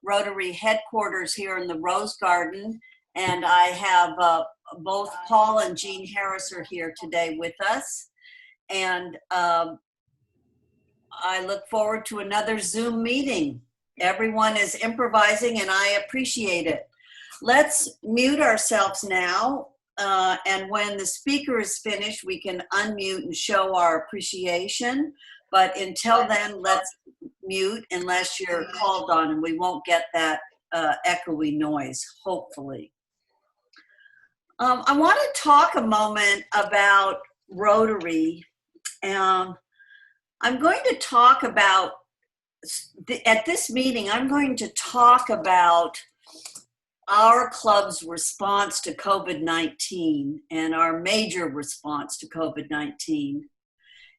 Rotary headquarters here in the Rose Garden, and I have both Paul and Jean Harris are here today with us, and I look forward to another Zoom meeting. Everyone is improvising and I appreciate it. Let's mute ourselves now, and when the speaker is finished, we can unmute and show our appreciation. But until then, let's mute unless you're called on, and we won't get that echoey noise, hopefully. I want to talk a moment about Rotary. I'm going to talk about, at this meeting, I'm going to talk about our club's response to COVID-19 and our major response to COVID-19.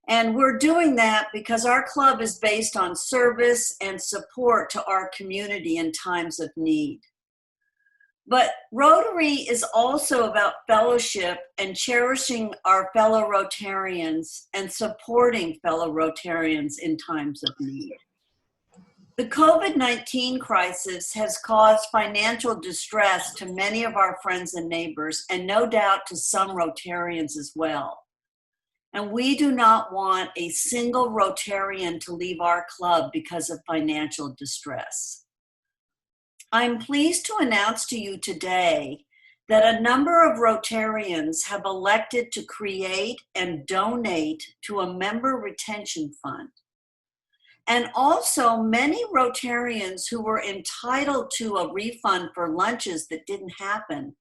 And we're doing that because our club is based on service and support to our community in times of need. But Rotary is also about fellowship and cherishing our fellow Rotarians and supporting fellow Rotarians in times of need. The COVID-19 crisis has caused financial distress to many of our friends and neighbors, and no doubt to some Rotarians as well. And we do not want a single Rotarian to leave our club because of financial distress. I'm pleased to announce to you today that a number of Rotarians have elected to create and donate to a member retention fund. And also many Rotarians who were entitled to a refund for lunches that didn't happen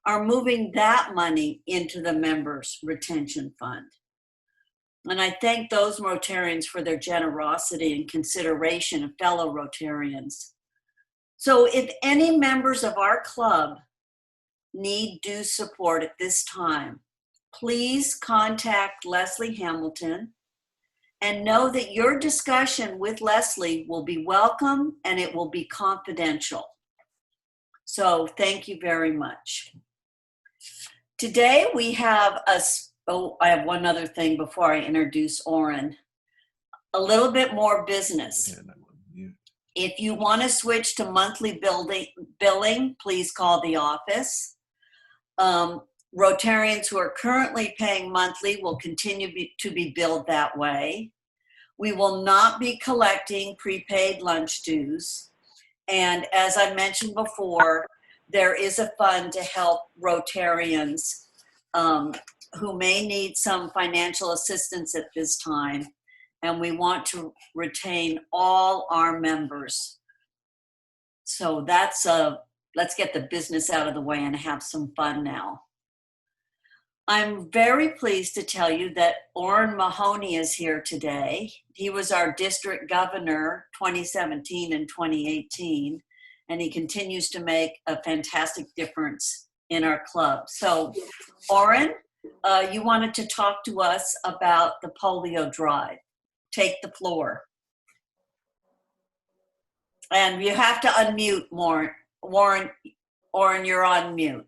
are moving that money into the members retention fund. And I thank those Rotarians for their generosity and consideration of fellow Rotarians. So if any members of our club need due support at this time, please contact Leslie Hamilton and know that your discussion with Leslie will be welcome and it will be confidential. So thank you very much. Today we have I have one other thing before I introduce Oren. A little bit more business. If you want to switch to monthly billing, please call the office. Rotarians who are currently paying monthly will continue to be billed that way. We will not be collecting prepaid lunch dues. And as I mentioned before, there is a fund to help Rotarians who may need some financial assistance at this time, and we want to retain all our members. So that's let's get the business out of the way and have some fun now. I'm very pleased to tell you that Oren Mahoney is here today. He was our district governor 2017 and 2018, and he continues to make a fantastic difference in our club. So Oren, you wanted to talk to us about the polio drive. Take the floor. And you have to unmute, Oren, you're on mute.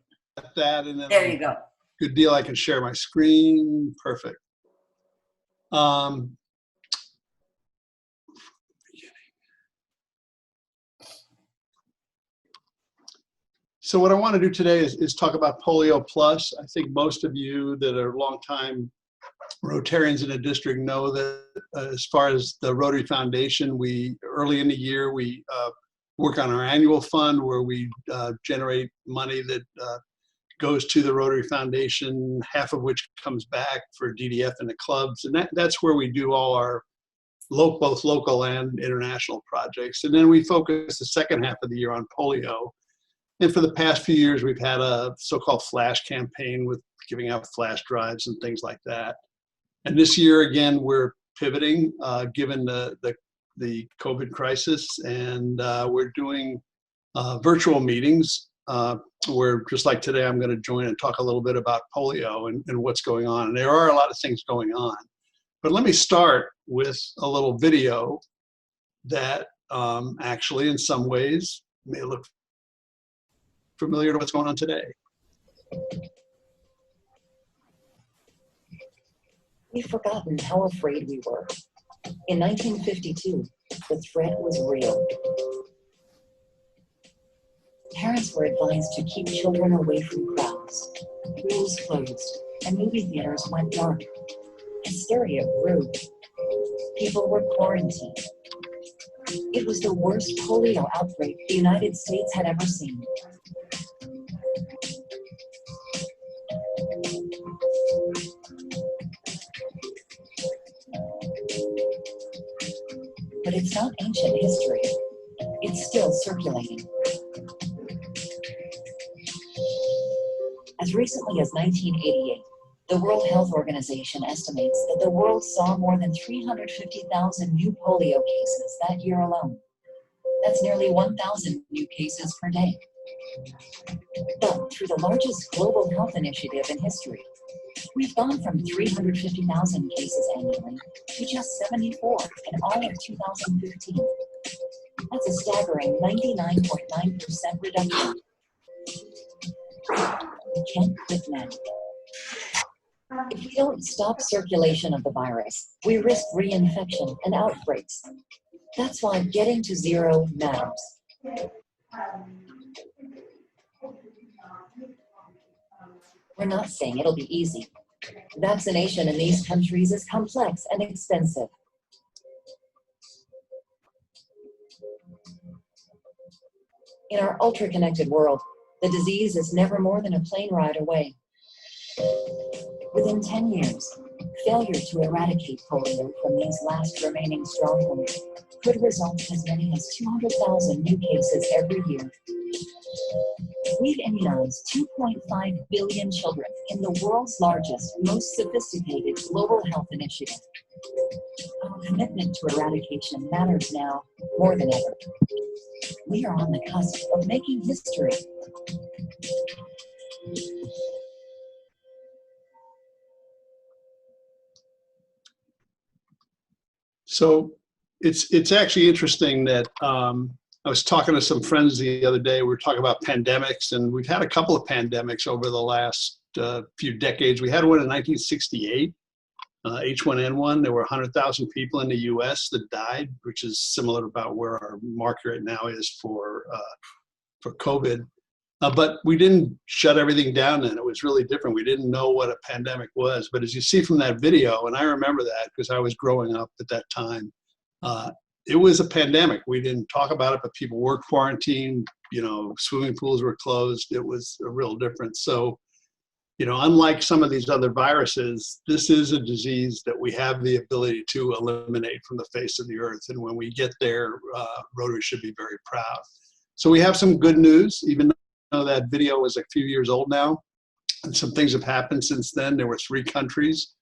That and then there you go. Good deal, I can share my screen, perfect. So what I want to do today is talk about Polio Plus. I think most of you that are longtime Rotarians in the district know that as far as the Rotary Foundation, early in the year, we work on our annual fund where we generate money that goes to the Rotary Foundation, half of which comes back for DDF and the clubs. And that's where we do all our both local and international projects. And then we focus the second half of the year on polio. And for the past few years, we've had a so-called flash campaign with giving out flash drives and things like that. And this year, again, we're pivoting given the COVID crisis, and we're doing virtual meetings where, just like today, I'm going to join and talk a little bit about polio and what's going on. And there are a lot of things going on. But let me start with a little video that actually, in some ways, may look familiar to what's going on today. We've forgotten how afraid we were. In 1952, the threat was real. parents were advised to keep children away from crowds. Schools closed, and movie theaters went dark. Hysteria grew. People were quarantined. It was the worst polio outbreak the United States had ever seen. But it's not ancient history. It's still circulating. As recently as 1988, the World Health Organization estimates that the world saw more than 350,000 new polio cases that year alone. That's nearly 1,000 new cases per day. But through the largest global health initiative in history, we've gone from 350,000 cases annually to just 74 in all of 2015. That's a staggering 99.9% reduction. We can't quit now. If we don't stop circulation of the virus, we risk reinfection and outbreaks. That's why getting to zero matters. We're not saying it'll be easy. Vaccination in these countries is complex and expensive. In our ultra-connected world, the disease is never more than a plane ride away. Within 10 years, failure to eradicate polio from these last remaining strongholds could result in as many as 200,000 new cases every year. We've immunized 2.5 billion children in the world's largest, most sophisticated global health initiative. Our commitment to eradication matters now more than ever. We are on the cusp of making history. So it's actually interesting that I was talking to some friends the other day. We were talking about pandemics, and we've had a couple of pandemics over the last few decades. We had one in 1968, H1N1. There were 100,000 people in the U.S. that died, which is similar to about where our mark right now is for COVID. But we didn't shut everything down then. It was really different. We didn't know what a pandemic was. But as you see from that video, and I remember that because I was growing up at that time, it was a pandemic. We didn't talk about it, but people were quarantined. You know, swimming pools were closed. It was a real difference. So, you know, unlike some of these other viruses, this is a disease that we have the ability to eliminate from the face of the earth. And when we get there, Rotary should be very proud. So we have some good news, even though that video is a few years old now, and some things have happened since then. There were 3 countries,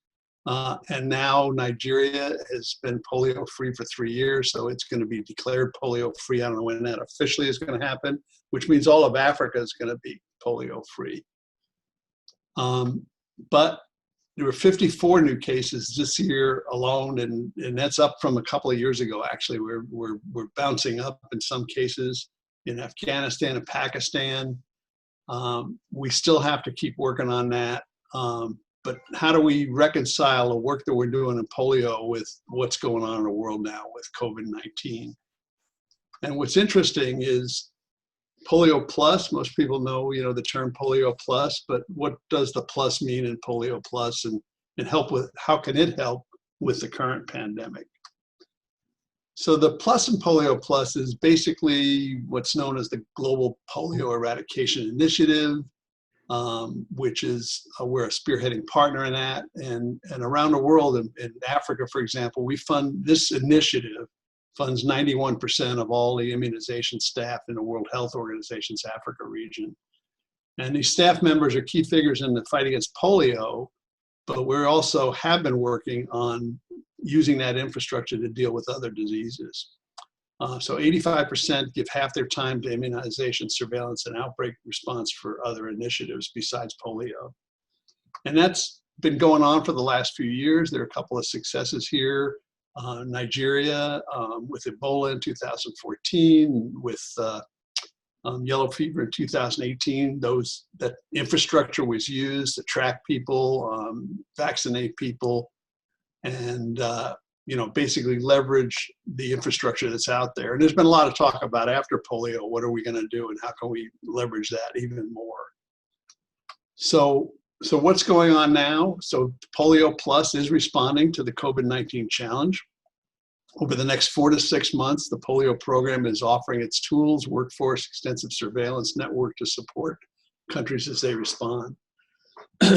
and now Nigeria has been polio-free for 3 years, so it's going to be declared polio-free. I don't know when that officially is going to happen, which means all of Africa is going to be polio-free. But there were 54 new cases this year alone, and that's up from a couple of years ago. Actually, we're bouncing up in some cases. In Afghanistan and Pakistan. We still have to keep working on that. But how do we reconcile the work that we're doing in polio with what's going on in the world now with COVID-19? And what's interesting is polio plus, most people know, you know, the term polio plus, but what does the plus mean in polio plus, and help with, how can it help with the current pandemic? So the plus in Polio Plus is basically what's known as the Global Polio Eradication Initiative, which is we're a spearheading partner in that. And around the world, in Africa, for example, we fund this initiative, funds 91% of all the immunization staff in the World Health Organization's Africa region. And these staff members are key figures in the fight against polio, but we also have been working on using that infrastructure to deal with other diseases. So 85% give half their time to immunization, surveillance, and outbreak response for other initiatives besides polio. And that's been going on for the last few years. There are a couple of successes here. Nigeria with Ebola in 2014, with yellow fever in 2018. That infrastructure was used to track people, vaccinate people. And basically leverage the infrastructure that's out there. And there's been a lot of talk about after polio, what are we going to do and how can we leverage that even more? So what's going on now? So Polio Plus is responding to the COVID-19 challenge. Over the next 4 to 6 months, the polio program is offering its tools, workforce, extensive surveillance network to support countries as they respond.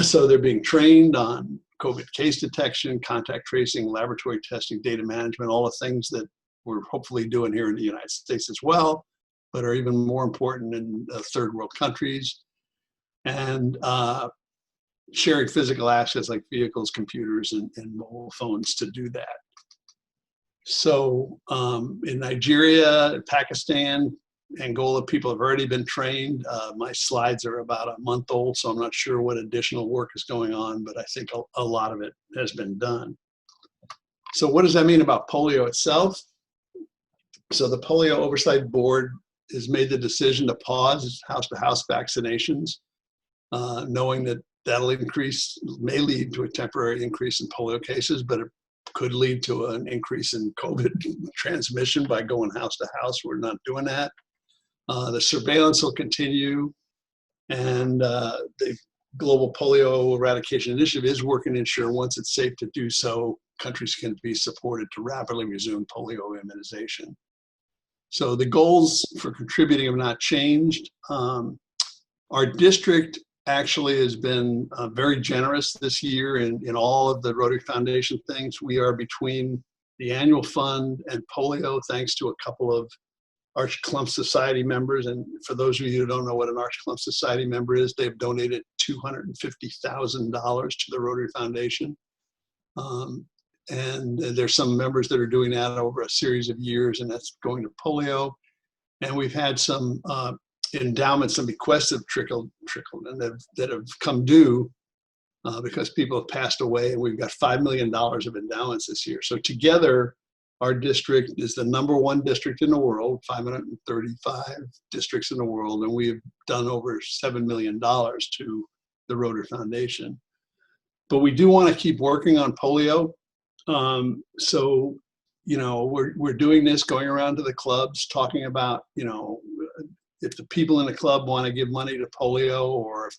So they're being trained on COVID case detection, contact tracing, laboratory testing, data management, all the things that we're hopefully doing here in the United States as well, but are even more important in third world countries. And sharing physical assets like vehicles, computers, and mobile phones to do that. So in Nigeria, Pakistan, Angola, people have already been trained. My slides are about a month old, so I'm not sure what additional work is going on, but I think a lot of it has been done. So what does that mean about polio itself? So the Polio Oversight Board has made the decision to pause house-to-house vaccinations, knowing that that'll may lead to a temporary increase in polio cases, but it could lead to an increase in COVID transmission by going house to house. We're not doing that. The surveillance will continue, and the Global Polio Eradication Initiative is working to ensure once it's safe to do so, countries can be supported to rapidly resume polio immunization. So the goals for contributing have not changed. Our district actually has been very generous this year in all of the Rotary Foundation things. We are between the annual fund and polio, thanks to a couple of Arch Clump Society members. And for those of you who don't know what an Arch Clump Society member is, they've donated $250,000 to the Rotary Foundation. And there's some members that are doing that over a series of years, and that's going to polio. And we've had some endowments, some bequests have trickled and that have come due because people have passed away, and we've got $5 million of endowments this year. So together, our district is the #1 district in the world, 535 districts in the world, and we've done over $7 million to the Rotary Foundation. But we do want to keep working on polio. So, we're doing this, going around to the clubs, talking about, if the people in the club want to give money to polio, or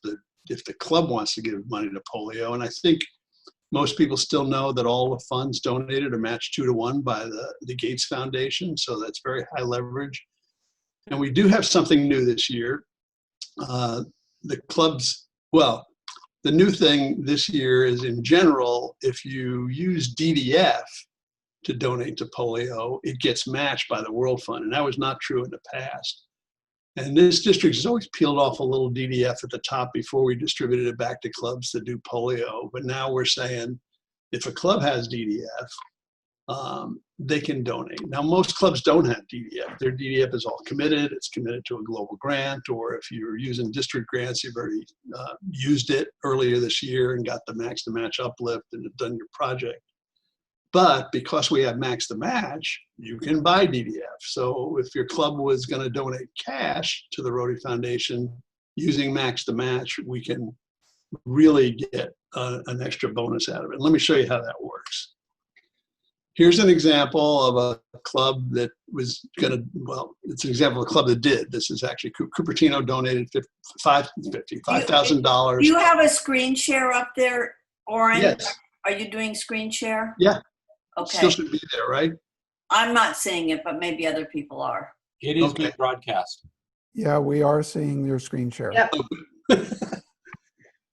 if the club wants to give money to polio. And I think most people still know that all the funds donated are matched 2 to 1 by the Gates Foundation. So that's very high leverage. And we do have something new this year. The clubs, well, the new thing this year is, in general, if you use DDF to donate to polio, it gets matched by the World Fund. And that was not true in the past. And this district has always peeled off a little DDF at the top before we distributed it back to clubs to do polio. But now we're saying if a club has DDF, they can donate. Now, most clubs don't have DDF. Their DDF is all committed. It's committed to a global grant, or if you're using district grants, you've already used it earlier this year and got the max to match uplift and have done your project. But because we have max to match, you can buy DDF. So if your club was going to donate cash to the Rotary Foundation using max to match, we can really get an extra bonus out of it. Let me show you how that works. Here's an example of a club that was going to, well, it's an example of a club that did. This is actually Cupertino donated $5,000. Do you have a screen share up there, Oren? Yes. Are you doing screen share? Yeah. Okay. Still should be there, right? I'm not seeing it, but maybe other people are. It is being broadcast. Yeah, we are seeing your screen share. Yep.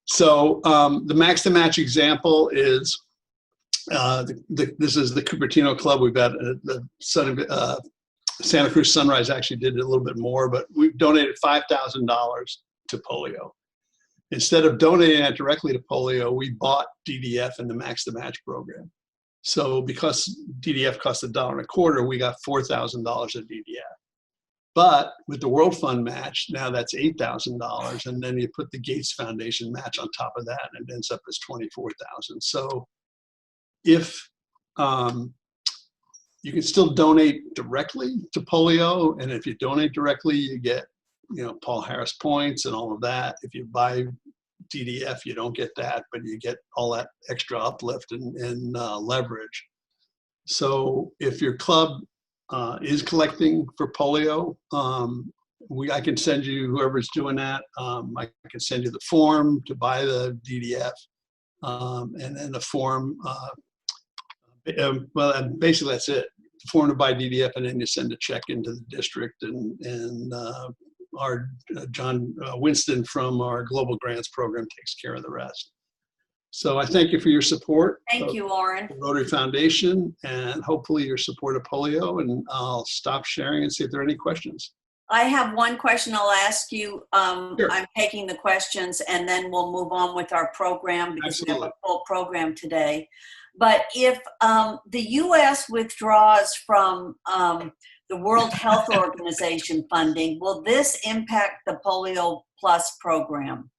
So the max to match example is, this is the Cupertino Club. We've got the Santa Cruz Sunrise actually did a little bit more, but we've donated $5,000 to polio. Instead of donating that directly to polio, we bought DDF in the max to match program. So because DDF cost $1.25, we got $4,000 of DDF. But with the World Fund match, now that's $8,000, and then you put the Gates Foundation match on top of that, and it ends up as $24,000. So if you can still donate directly to polio, and if you donate directly, you get, Paul Harris points and all of that. If you buy DDF, you don't get that, but you get all that extra uplift and leverage. So if your club is collecting for polio, I can send you, whoever's doing that, I can send you the form to buy the DDF, and then the form, well, and basically that's it. The form to buy DDF, and then you send a check into the district, and our John Winston from our Global Grants program takes care of the rest. So I thank you for your support. Thank you, Orrin. The Rotary Foundation, and hopefully your support of polio. And I'll stop sharing and see if there are any questions. I have one question I'll ask you. Sure. I'm taking the questions and then we'll move on with our program because we have a full program today. But if the U.S. withdraws from the World Health Organization funding, will this impact the Polio Plus program?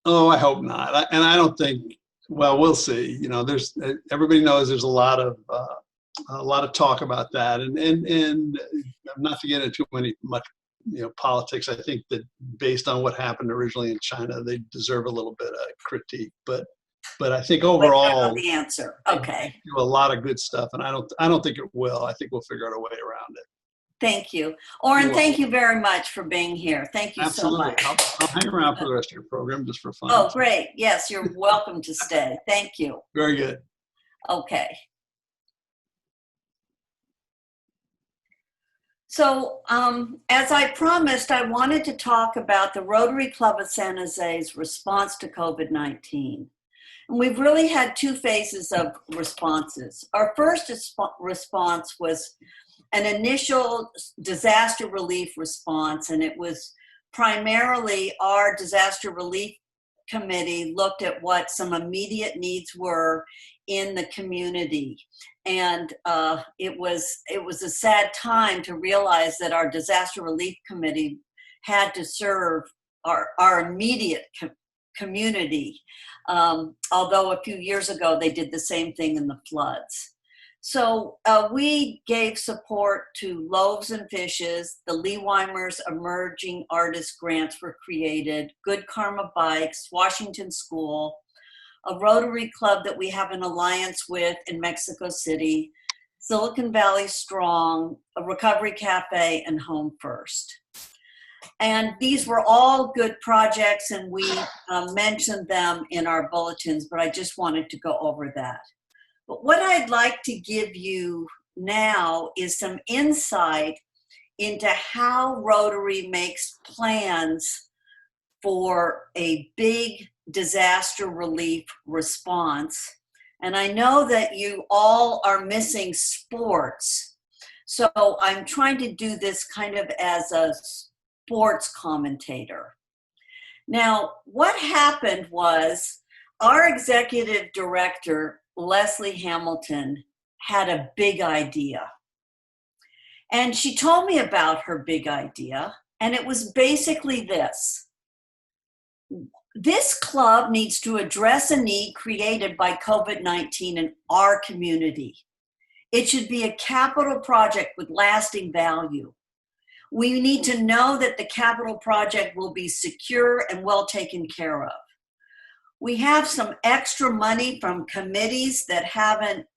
Oh, I hope not. And I don't think, well, we'll see. You know, everybody knows there's a lot of talk about that, and not to get into much politics. I think that based on what happened originally in China, they deserve a little bit of critique. But I think overall, the answer. Okay. Do a lot of good stuff, and I don't think it will. I think we'll figure out a way around it. Thank you, Orrin. Thank you very much for being here. Thank you so much. I'll hang around for the rest of your program just for fun. Oh, great. Yes, you're welcome to stay. Thank you. Very good. Okay. So as I promised, I wanted to talk about the Rotary Club of San Jose's response to COVID-19. And we've really had two phases of responses. Our first response was an initial disaster relief response, and it was primarily our disaster relief committee looked at what some immediate needs were in the community. And it was a sad time to realize that our disaster relief committee had to serve our immediate community, although a few years ago they did the same thing in the floods. So we gave support to Loaves and Fishes, the Lee Weimer's Emerging Artist Grants were created, Good Karma Bikes, Washington School, a Rotary Club that we have an alliance with in Mexico City, Silicon Valley Strong, a Recovery Cafe, and Home First. And these were all good projects, and we mentioned them in our bulletins, but I just wanted to go over that. But what I'd like to give you now is some insight into how Rotary makes plans for a big disaster relief response. And I know that you all are missing sports. So I'm trying to do this kind of as a sports commentator. Now, what happened was our executive director, Leslie Hamilton, had a big idea. And she told me about her big idea, and it was basically this. This club needs to address a need created by COVID-19 in our community. It should be a capital project with lasting value. We need to know that the capital project will be secure and well taken care of. We have some extra money from committees that haven't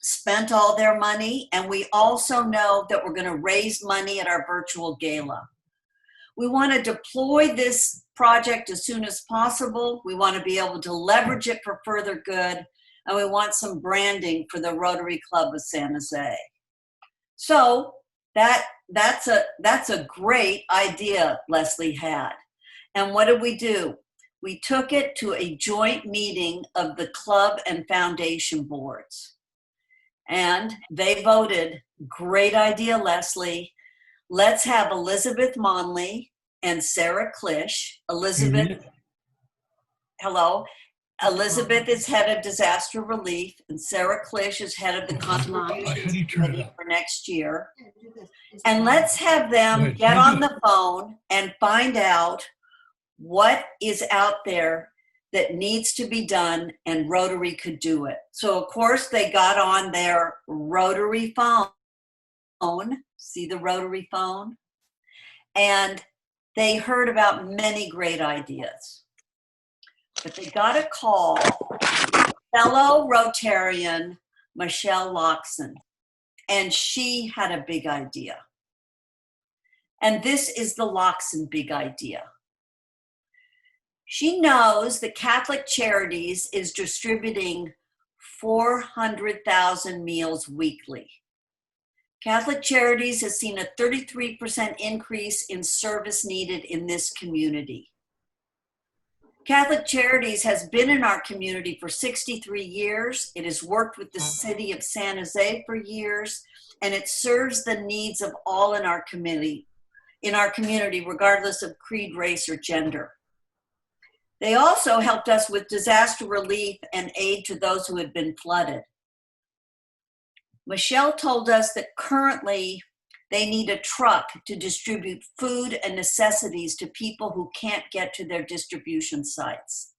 spent all their money, and we also know that we're going to raise money at our virtual gala. We want to deploy this project as soon as possible. We want to be able to leverage it for further good, and we want some branding for the Rotary Club of San Jose. So that's a great idea Leslie had. And what did we do? We took it to a joint meeting of the club and foundation boards. And they voted, great idea, Leslie. Let's have Elizabeth Monley and Sarah Klisch. Elizabeth, hello. Elizabeth is head of disaster relief, and Sarah Klisch is head of the contributions committee for next year. And let's have them get on the phone and find out what is out there that needs to be done, and Rotary could do it. So of course they got on their Rotary phone, see the Rotary phone, and they heard about many great ideas. But they got a call, fellow Rotarian Michelle Loxon, and she had a big idea. And this is the Loxon big idea. She knows that Catholic Charities is distributing 400,000 meals weekly. Catholic Charities has seen a 33% increase in service needed in this community. Catholic Charities has been in our community for 63 years. It has worked with the city of San Jose for years, and it serves the needs of all in our community, regardless of creed, race, or gender. They also helped us with disaster relief and aid to those who had been flooded. Michelle told us that currently they need a truck to distribute food and necessities to people who can't get to their distribution sites.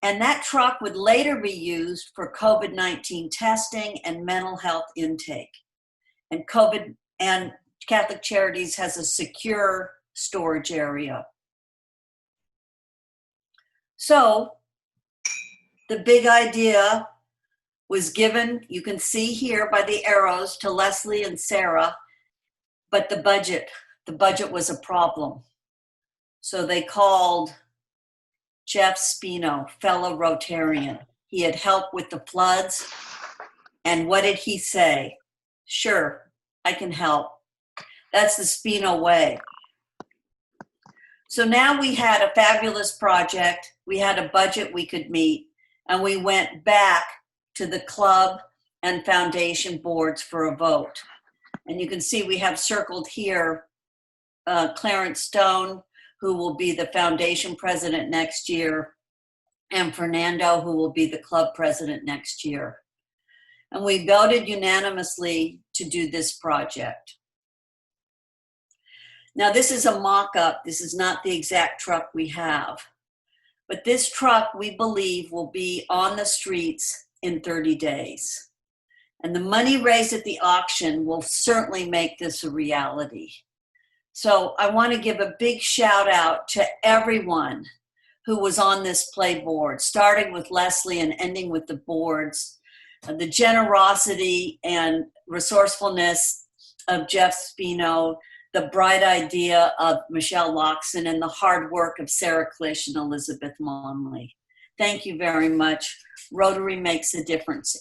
And that truck would later be used for COVID-19 testing and mental health intake. And Catholic Charities has a secure storage area. So the big idea was given, you can see here by the arrows, to Leslie and Sarah, but the budget was a problem. So they called Jeff Spino, fellow Rotarian. He had helped with the floods. And what did he say? Sure, I can help. That's the Spino way. So now we had a fabulous project. We had a budget we could meet, and we went back to the club and foundation boards for a vote. And you can see we have circled here Clarence Stone, who will be the foundation president next year, and Fernando, who will be the club president next year. And we voted unanimously to do this project. Now, this is a mock-up. This is not the exact truck we have. But this truck, we believe, will be on the streets in 30 days. And the money raised at the auction will certainly make this a reality. So I want to give a big shout out to everyone who was on this play board, starting with Leslie and ending with the boards. The generosity and resourcefulness of Jeff Spino, the bright idea of Michelle Loxon, and the hard work of Sarah Klisch and Elizabeth Monley. Thank you very much. Rotary makes a difference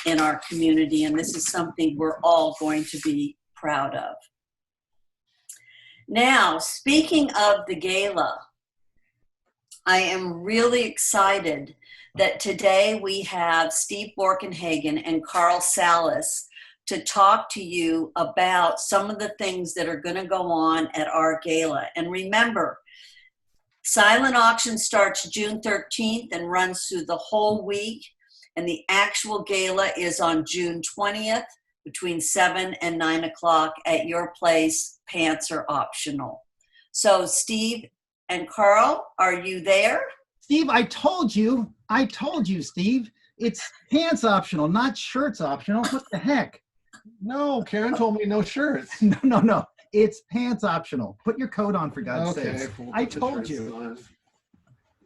in our community, and this is something we're all going to be proud of. Now, speaking of the gala, I am really excited that today we have Steve Borkenhagen and Carl Salas to talk to you about some of the things that are going to go on at our gala. And remember, silent auction starts June 13th and runs through the whole week. And the actual gala is on June 20th between 7 and 9 o'clock at your place. Pants are optional. So Steve and Carl, are you there? Steve, I told you, Steve. It's pants optional, not shirts optional. What the heck? No, Karen told me no shirts. No. It's pants optional. Put your coat on, for God's sake. We'll I put the told shirts you. on.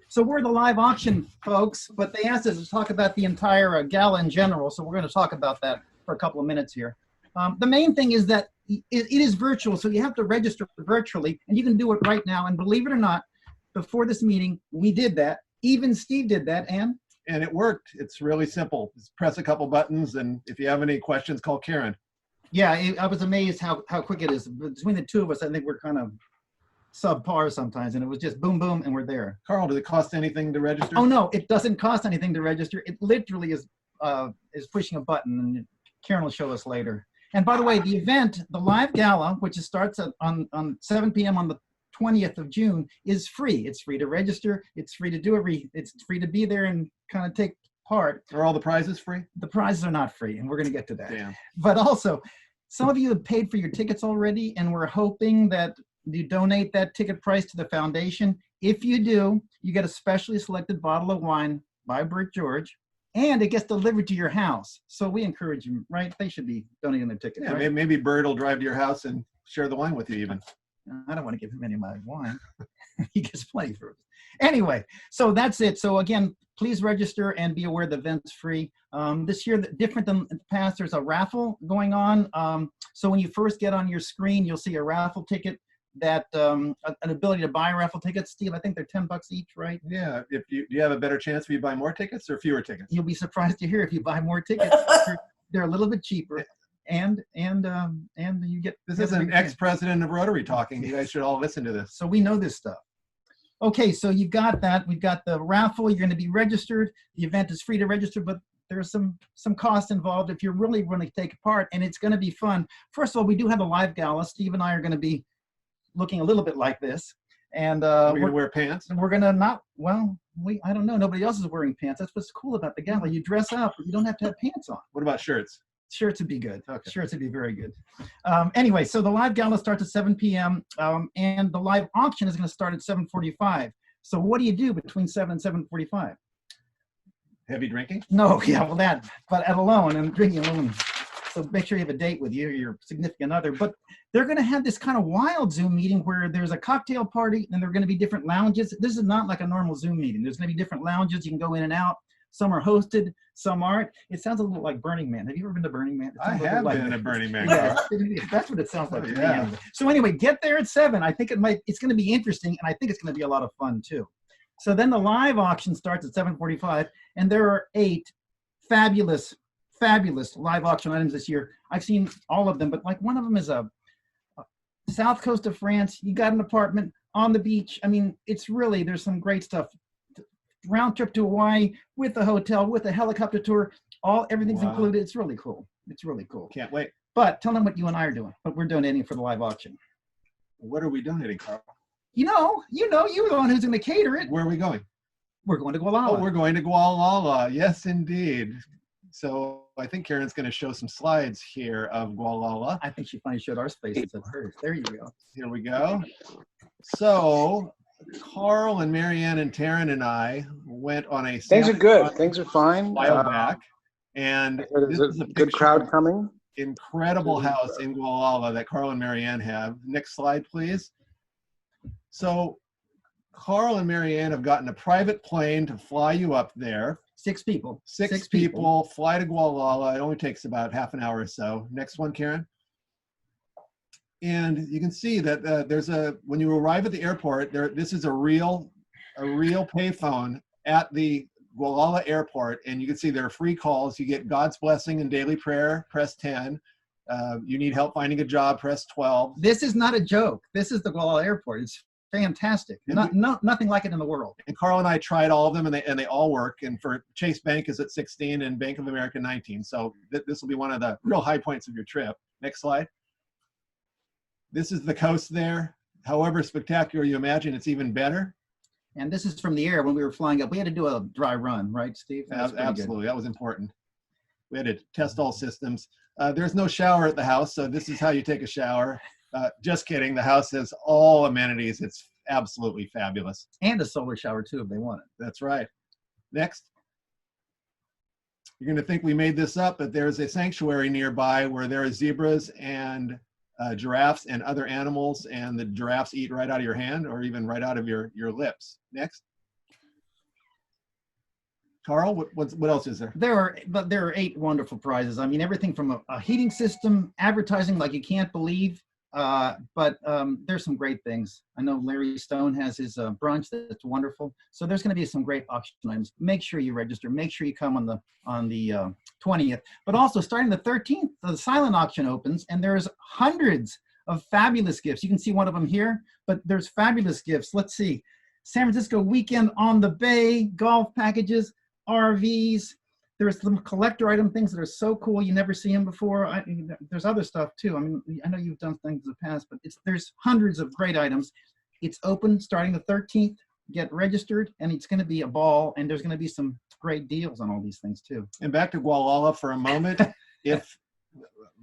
So we're the live auction folks, but they asked us to talk about the entire gala in general, so we're going to talk about that for a couple of minutes here. The main thing is that it is virtual, so you have to register virtually, and you can do it right now. And believe it or not, before this meeting, we did that. Even Steve did that, and And it worked. It's really simple. Just press a couple buttons, and if you have any questions, call Karen. yeah, I was amazed how quick it is. Between the two of us, I think we're kind of subpar sometimes, and it was just boom, boom, and we're there. Carl, did it cost anything to register? Oh no, it doesn't cost anything to register. It literally is pushing a button, and Karen will show us later. And by the way, the event, the live gala, which starts on 7 p.m. on the 20th of June, is free. It's free to register. It's free to do it's free to be there and kind of take part. Are all the prizes free? The prizes are not free, and we're going to get to that. Damn. But also, some of you have paid for your tickets already, and we're hoping that you donate that ticket price to the foundation. If you do, you get a specially selected bottle of wine by Bert George, and it gets delivered to your house. So we encourage you, right? They should be donating their tickets. Yeah, right? maybe Bird will drive to your house and share the wine with you even. I don't want to give him any of my wine. He gets plenty for it. Anyway, so that's it. So again, please register and be aware the event's free. This year, different than the past, there's a raffle going on. So when you first get on your screen, you'll see a raffle ticket that an ability to buy raffle tickets. Steve, I think they're $10 each, right? Yeah. If you, do you have a better chance if you buy more tickets or fewer tickets? You'll be surprised to hear if you buy more tickets, they're a little bit cheaper. And you get This is an ex-president of Rotary talking. You guys should all listen to this. So we know this stuff. Okay, so you've got that. We've got the raffle. You're going to be registered. The event is free to register, but there's some costs involved if you're really going to take part, and it's going to be fun. First of all, we do have a live gala. Steve and I are going to be looking a little bit like this, and We're going to wear pants. and we're going to not. Well, I don't know. Nobody else is wearing pants. That's what's cool about the gala. You dress up, but you don't have to have pants on. What about shirts? Shirts would be good. Okay. Shirts would be very good. Anyway, so the live gala starts at 7 p.m. And the live auction is going to start at 7:45. So what do you do between 7 and 7:45? Heavy drinking? No, yeah, well that, but at alone and drinking alone. So make sure you have a date with you, your significant other. But they're going to have this kind of wild Zoom meeting where there's a cocktail party and there are going to be different lounges. This is not like a normal Zoom meeting. There's going to be different lounges. You can go in and out. Some are hosted, some aren't. It sounds a little like Burning Man. Have you ever been to Burning Man? I have been to Burning Man. Yeah, that's what it sounds like. Oh, to me yeah. anyway. So anyway, get there at 7. I think it's going to be interesting, and I think it's going to be a lot of fun too. So then the live auction starts at 7:45, and there are 8 fabulous live auction items this year. I've seen all of them, but like one of them is a south coast of France. You got an apartment on the beach. I mean, it's really, there's some great stuff. Round trip to Hawaii with a hotel, with a helicopter tour, everything's Wow. included. It's really cool. It's really cool. Can't wait. But tell them what you and I are doing, what we're donating for the live auction. What are we donating, Carl? You're the one who's going to cater it. Where are we going? We're going to Gualala. Oh, we're going to Gualala. Yes, indeed. So I think Karen's going to show some slides here of Gualala. I think she finally showed our spaces at hers. There you go. Here we go. So Carl and Marianne and Taryn and I went on a Things are sampling good. run Things are fine. a while back, and There's this is a a good picture crowd of coming. incredible house in Gualala that Carl and Marianne have. Next slide, please. So Carl and Marianne have gotten a private plane to fly you up there. 6 people. Six people fly to Gualala. It only takes about half an hour or so. Next one, Karen. And you can see that when you arrive at the airport, this is a real payphone at the Gualala airport, and you can see there are free calls. You get God's blessing and daily prayer, press 10. You need help finding a job, press 12. This is not a joke. This is the Gualala airport. It's fantastic. Nothing like it in the world. And Carl and I tried all of them, and they all work. And for Chase Bank is at 16 and Bank of America 19. So this will be one of the real high points of your trip. Next slide. This is the coast there. However spectacular you imagine, it's even better. And this is from the air when we were flying up. We had to do a dry run, right, Steve? That's pretty good. Absolutely, that was important. We had to test all systems. There's no shower at the house, so this is how you take a shower. Just kidding. The house has all amenities. It's absolutely fabulous. And a solar shower too, if they want it. That's right. Next. You're going to think we made this up, but there's a sanctuary nearby where there are zebras and giraffes and other animals, and the giraffes eat right out of your hand or even right out of your lips. Next. Carl, what else is there? There are 8 wonderful prizes. I mean, everything from a heating system, advertising like you can't believe. But there's some great things. I know Larry Stone has his brunch that's wonderful. So there's going to be some great auction items. Make sure you register. Make sure you come on the 20th. But also starting the 13th, the silent auction opens, and there's hundreds of fabulous gifts. You can see one of them here, but there's fabulous gifts. Let's see. San Francisco weekend on the bay, golf packages, RVs. There's some collector item things that are so cool. You never see them before. There's other stuff too. I mean, I know you've done things in the past, but there's hundreds of great items. It's open starting the 13th. Get registered, and it's going to be a ball, and there's going to be some great deals on all these things too. And back to Gualala for a moment. If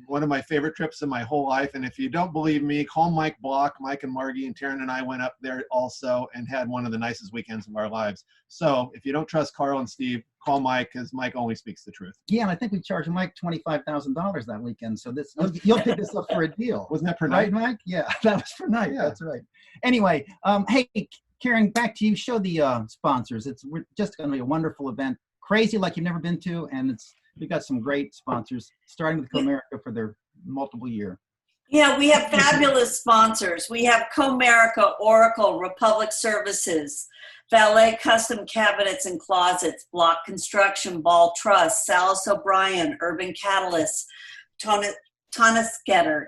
one of my favorite trips in my whole life, and if you don't believe me, call Mike Block. Mike and Margie and Taryn and I went up there also and had one of the nicest weekends of our lives. So if you don't trust Carl and Steve, call Mike, because Mike only speaks the truth. Yeah, and I think we charged Mike $25,000 that weekend. So this you'll pick this up for a deal. Wasn't that per night? Right, Mike? Yeah, that was for night. Yeah. That's right. Anyway, hey, Karen, back to you. Show the sponsors. We're just going to be a wonderful event. Crazy like you've never been to, and we've got some great sponsors, starting with Comerica for their multiple year. Yeah, we have fabulous sponsors. We have Comerica, Oracle, Republic Services, Valet Custom Cabinets and Closets, Block Construction, Ball Trust, Salis O'Brien, Urban Catalyst, Tonasketter,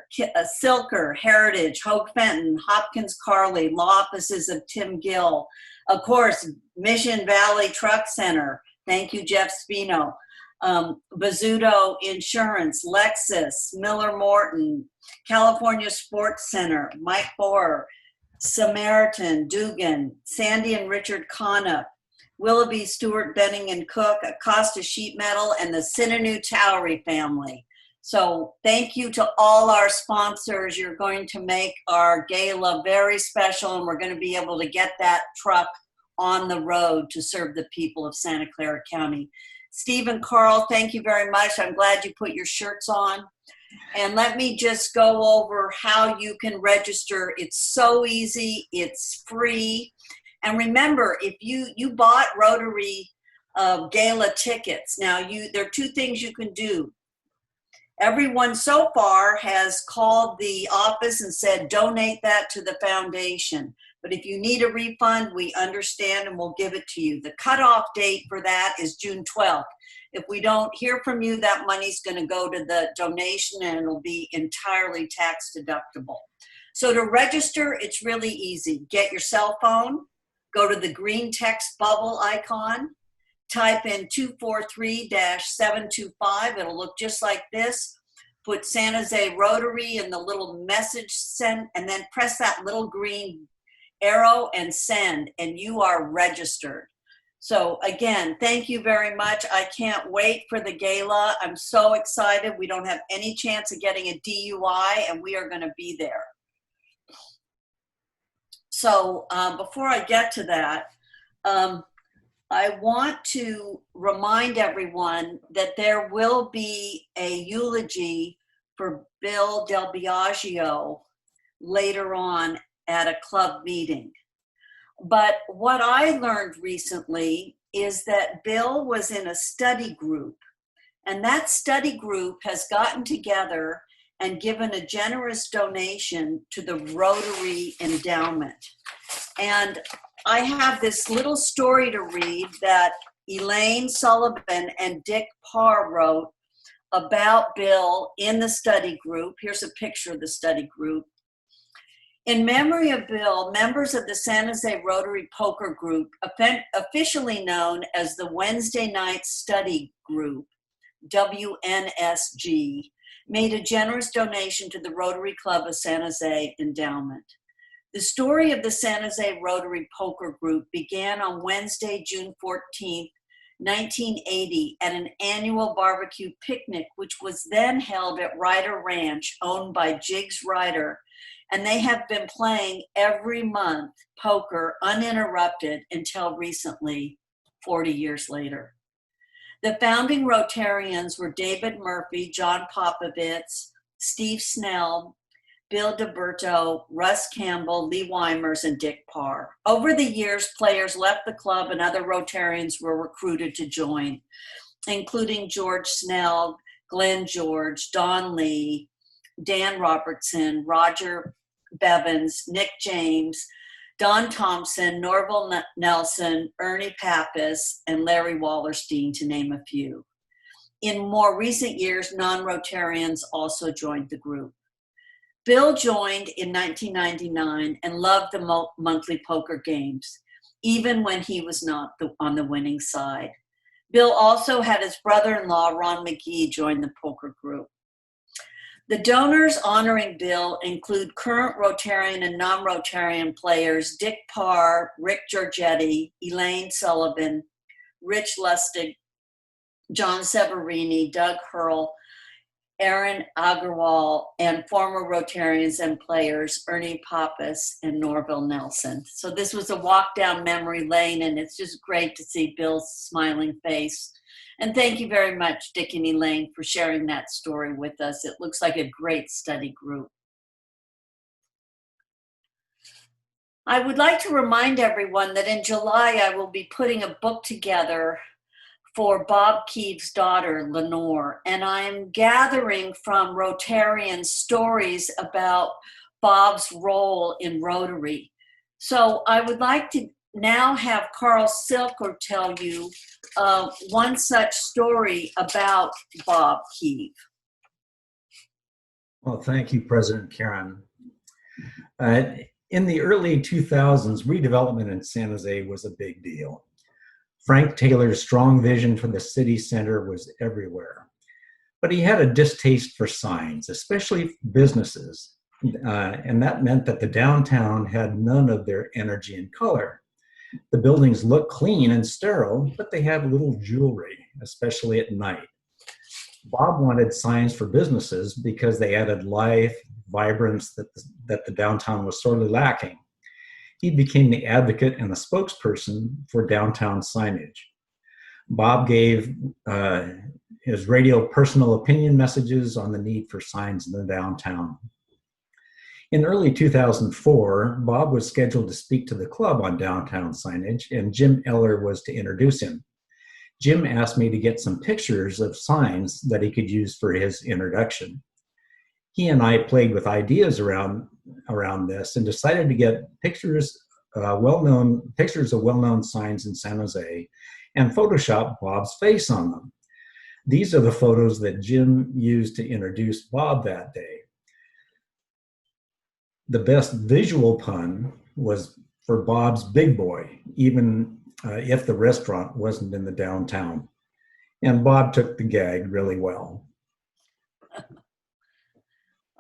Silker, Heritage, Hoke Fenton, Hopkins Carley, Law Offices of Tim Gill, of course, Mission Valley Truck Center. Thank you, Jeff Spino. Bazzuto Insurance, Lexus, Miller Morton, California Sports Center, Mike Borer, Samaritan, Dugan, Sandy and Richard Connop, Willoughby Stewart Benning and Cook, Acosta Sheet Metal, and the Sinanu Towery family. So thank you to all our sponsors. You're going to make our gala very special, and we're going to be able to get that truck on the road to serve the people of Santa Clara County. Steve and Carl, thank you very much. I'm glad you put your shirts on. And let me just go over how you can register. It's so easy. It's free. And remember, if you bought Rotary gala tickets, now there are two things you can do. Everyone so far has called the office and said, donate that to the foundation. But if you need a refund, we understand and we'll give it to you. The cutoff date for that is June 12th. If we don't hear from you, that money's going to go to the donation and it'll be entirely tax deductible. So to register, it's really easy. Get your cell phone, go to the green text bubble icon, type in 243-725. It'll look just like this. Put San Jose Rotary in the little message send, and then press that little green arrow and send, and you are registered. So again, thank you very much. I can't wait for the gala. I'm so excited. We don't have any chance of getting a DUI, and we are going to be there. So before I get to that, I want to remind everyone that there will be a eulogy for Bill Del Biagio later on at a club meeting. But what I learned recently is that Bill was in a study group, and that study group has gotten together and given a generous donation to the Rotary Endowment. And I have this little story to read that Elaine Sullivan and Dick Parr wrote about Bill in the study group. Here's a picture of the study group. In memory of Bill, members of the San Jose Rotary Poker Group, officially known as the Wednesday Night Study Group, WNSG, made a generous donation to the Rotary Club of San Jose Endowment. The story of the San Jose Rotary Poker Group began on Wednesday, June 14th, 1980, at an annual barbecue picnic, which was then held at Ryder Ranch, owned by Jiggs Ryder, and they have been playing every month poker uninterrupted until recently, 40 years later. The founding Rotarians were David Murphy, John Popovitz, Steve Snell, Bill DeBerto, Russ Campbell, Lee Weimers, and Dick Parr. Over the years, players left the club and other Rotarians were recruited to join, including George Snell, Glenn George, Don Lee, Dan Robertson, Roger Bevins, Nick James, Don Thompson, Norval Nelson, Ernie Pappas, and Larry Wallerstein, to name a few. In more recent years, non-Rotarians also joined the group. Bill joined in 1999 and loved the monthly poker games, even when he was not on the winning side. Bill also had his brother-in-law, Ron McGee, join the poker group. The donors honoring Bill include current Rotarian and non-Rotarian players Dick Parr, Rick Giorgetti, Elaine Sullivan, Rich Lustig, John Severini, Doug Hurl, Aaron Agarwal, and former Rotarians and players Ernie Pappas and Norville Nelson. So this was a walk down memory lane, and it's just great to see Bill's smiling face. And thank you very much, Dick and Elaine, for sharing that story with us. It looks like a great study group. I would like to remind everyone that in July, I will be putting a book together for Bob Keeve's daughter, Lenore, and I'm gathering from Rotarians stories about Bob's role in Rotary. So I would like to now have Carl Silker tell you one such story about Bob Keeve. Well, thank you, President Karen. In the early 2000s, redevelopment in San Jose was a big deal. Frank Taylor's strong vision for the city center was everywhere. But he had a distaste for signs, especially businesses. And that meant that the downtown had none of their energy and color. The buildings looked clean and sterile, but they had little jewelry, especially at night. Bob wanted signs for businesses because they added life, vibrance that the downtown was sorely lacking. He became the advocate and the spokesperson for downtown signage. Bob gave his radio personal opinion messages on the need for signs in the downtown. In early 2004, Bob was scheduled to speak to the club on downtown signage, and Jim Eller was to introduce him. Jim asked me to get some pictures of signs that he could use for his introduction. He and I played with ideas around this and decided to get pictures of well-known signs in San Jose and Photoshop Bob's face on them. These are the photos that Jim used to introduce Bob that day. The best visual pun was for Bob's Big Boy, even if the restaurant wasn't in the downtown. And Bob took the gag really well.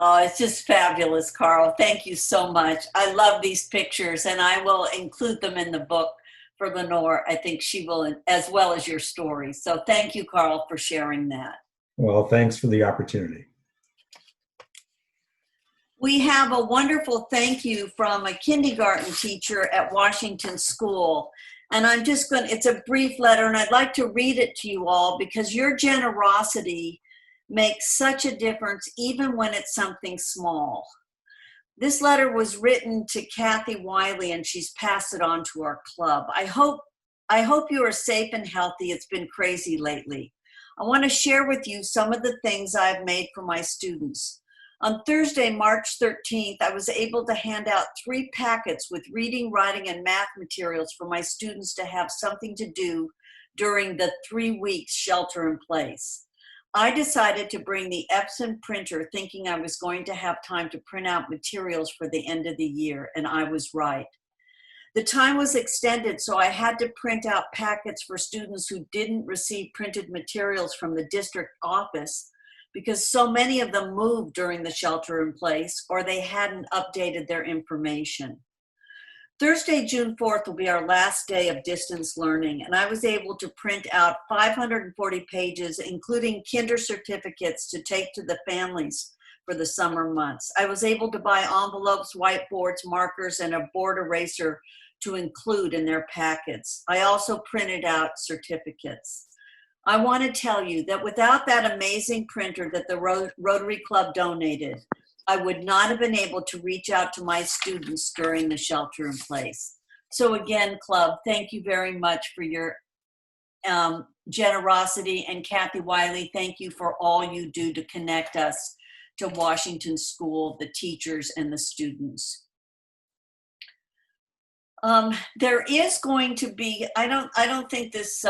Oh, it's just fabulous, Carl. Thank you so much. I love these pictures, and I will include them in the book for Lenore. I think she will, as well as your story. So thank you, Carl, for sharing that. Well, thanks for the opportunity. We have a wonderful thank you from a kindergarten teacher at Washington School. And I'm just going to, it's a brief letter, and I'd like to read it to you all because your generosity makes such a difference even when it's something small. This letter was written to Kathy Wiley, and she's passed it on to our club. I hope you are safe and healthy. It's been crazy lately. I want to share with you some of the things I've made for my students. On Thursday, March 13th, I was able to hand out 3 packets with reading, writing, and math materials for my students to have something to do during the 3 weeks shelter in place. I decided to bring the Epson printer thinking I was going to have time to print out materials for the end of the year, and I was right. The time was extended, so I had to print out packets for students who didn't receive printed materials from the district office because so many of them moved during the shelter in place or they hadn't updated their information. Thursday, June 4th will be our last day of distance learning, and I was able to print out 540 pages, including kinder certificates to take to the families for the summer months. I was able to buy envelopes, whiteboards, markers, and a board eraser to include in their packets. I also printed out certificates. I want to tell you that without that amazing printer that the Rotary Club donated, I would not have been able to reach out to my students during the shelter in place. So again, Club, thank you very much for your generosity. And Kathy Wiley, thank you for all you do to connect us to Washington School, the teachers, and the students. There is going to be, I don't think this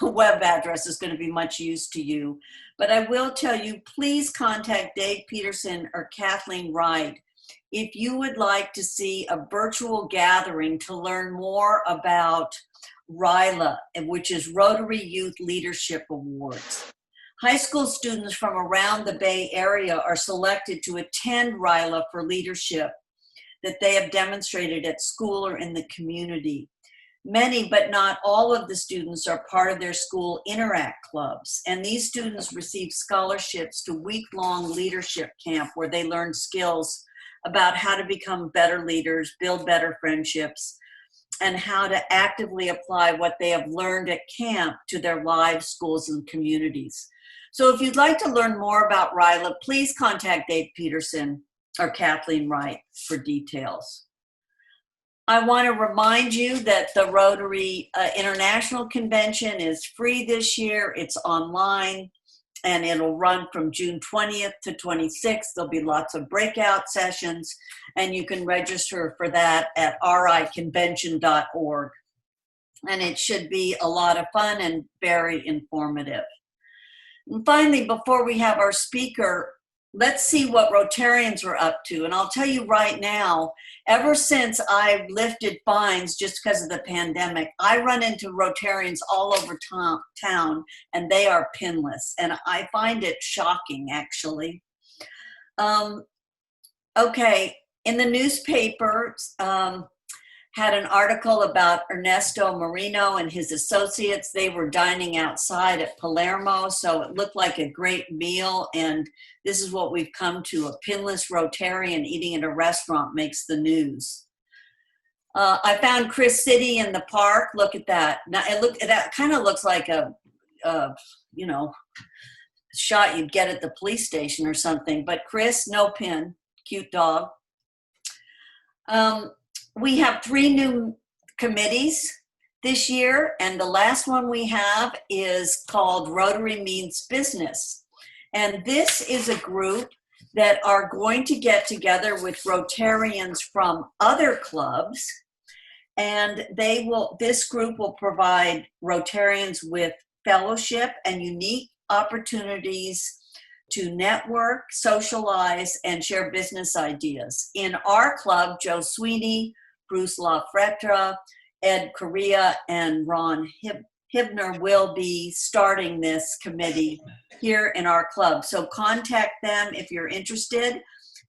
web address is going to be much use to you, but I will tell you, please contact Dave Peterson or Kathleen Wright if you would like to see a virtual gathering to learn more about RYLA, which is Rotary Youth Leadership Awards. High school students from around the Bay Area are selected to attend RYLA for leadership that they have demonstrated at school or in the community. Many, but not all of the students are part of their school Interact clubs. And these students receive scholarships to week-long leadership camp where they learn skills about how to become better leaders, build better friendships, and how to actively apply what they have learned at camp to their lives, schools, and communities. So if you'd like to learn more about RILA, please contact Dave Peterson or Kathleen Wright for details. I want to remind you that the Rotary International Convention is free this year. It's online, and it'll run from June 20th to 26th. There'll be lots of breakout sessions, and you can register for that at riconvention.org. And it should be a lot of fun and very informative. And finally, before we have our speaker, let's see what Rotarians are up to. And I'll tell you right now, ever since I've lifted fines just because of the pandemic, I run into Rotarians all over town, and they are pinless. And I find it shocking, actually. Okay, in the newspaper, had an article about Ernesto Marino and his associates. They were dining outside at Palermo, so it looked like a great meal, and this is what we've come to. A pinless Rotarian eating at a restaurant makes the news. I found Chris City in the park. Look at that. Now, that kind of looks like a you know, shot you'd get at the police station or something, but Chris, no pin, cute dog. We have 3 new committees this year, and the last one we have is called Rotary Means Business. And this is a group that are going to get together with Rotarians from other clubs, and this group will provide Rotarians with fellowship and unique opportunities to network, socialize, and share business ideas. In our club, Joe Sweeney, Bruce LaFretra, Ed Correa, and Ron Hibner will be starting this committee here in our club. So contact them if you're interested.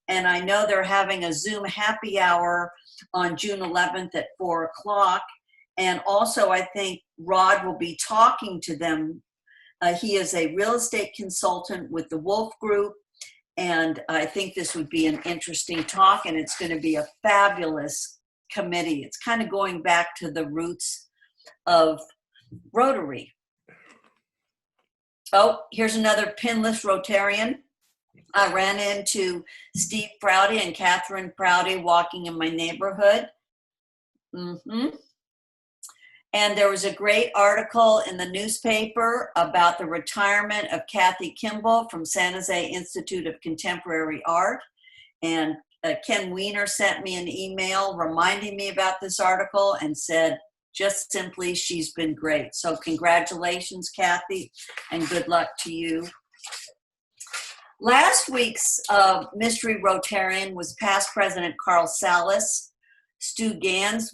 And I know they're having a Zoom happy hour on June 11th at 4 o'clock. And also, I think Rod will be talking to them. He is a real estate consultant with the Wolf Group. And I think this would be an interesting talk, and it's going to be a fabulous committee. It's kind of going back to the roots of Rotary. Oh, here's another pinless Rotarian. I ran into Steve Prouty and Catherine Prouty walking in my neighborhood. And there was a great article in the newspaper about the retirement of Kathy Kimball from San Jose Institute of Contemporary Art. And Ken Weiner sent me an email reminding me about this article and said, just simply, she's been great. So congratulations, Kathy, and good luck to you. Last week's Mystery Rotarian was past President Carl Salas. Stu Gans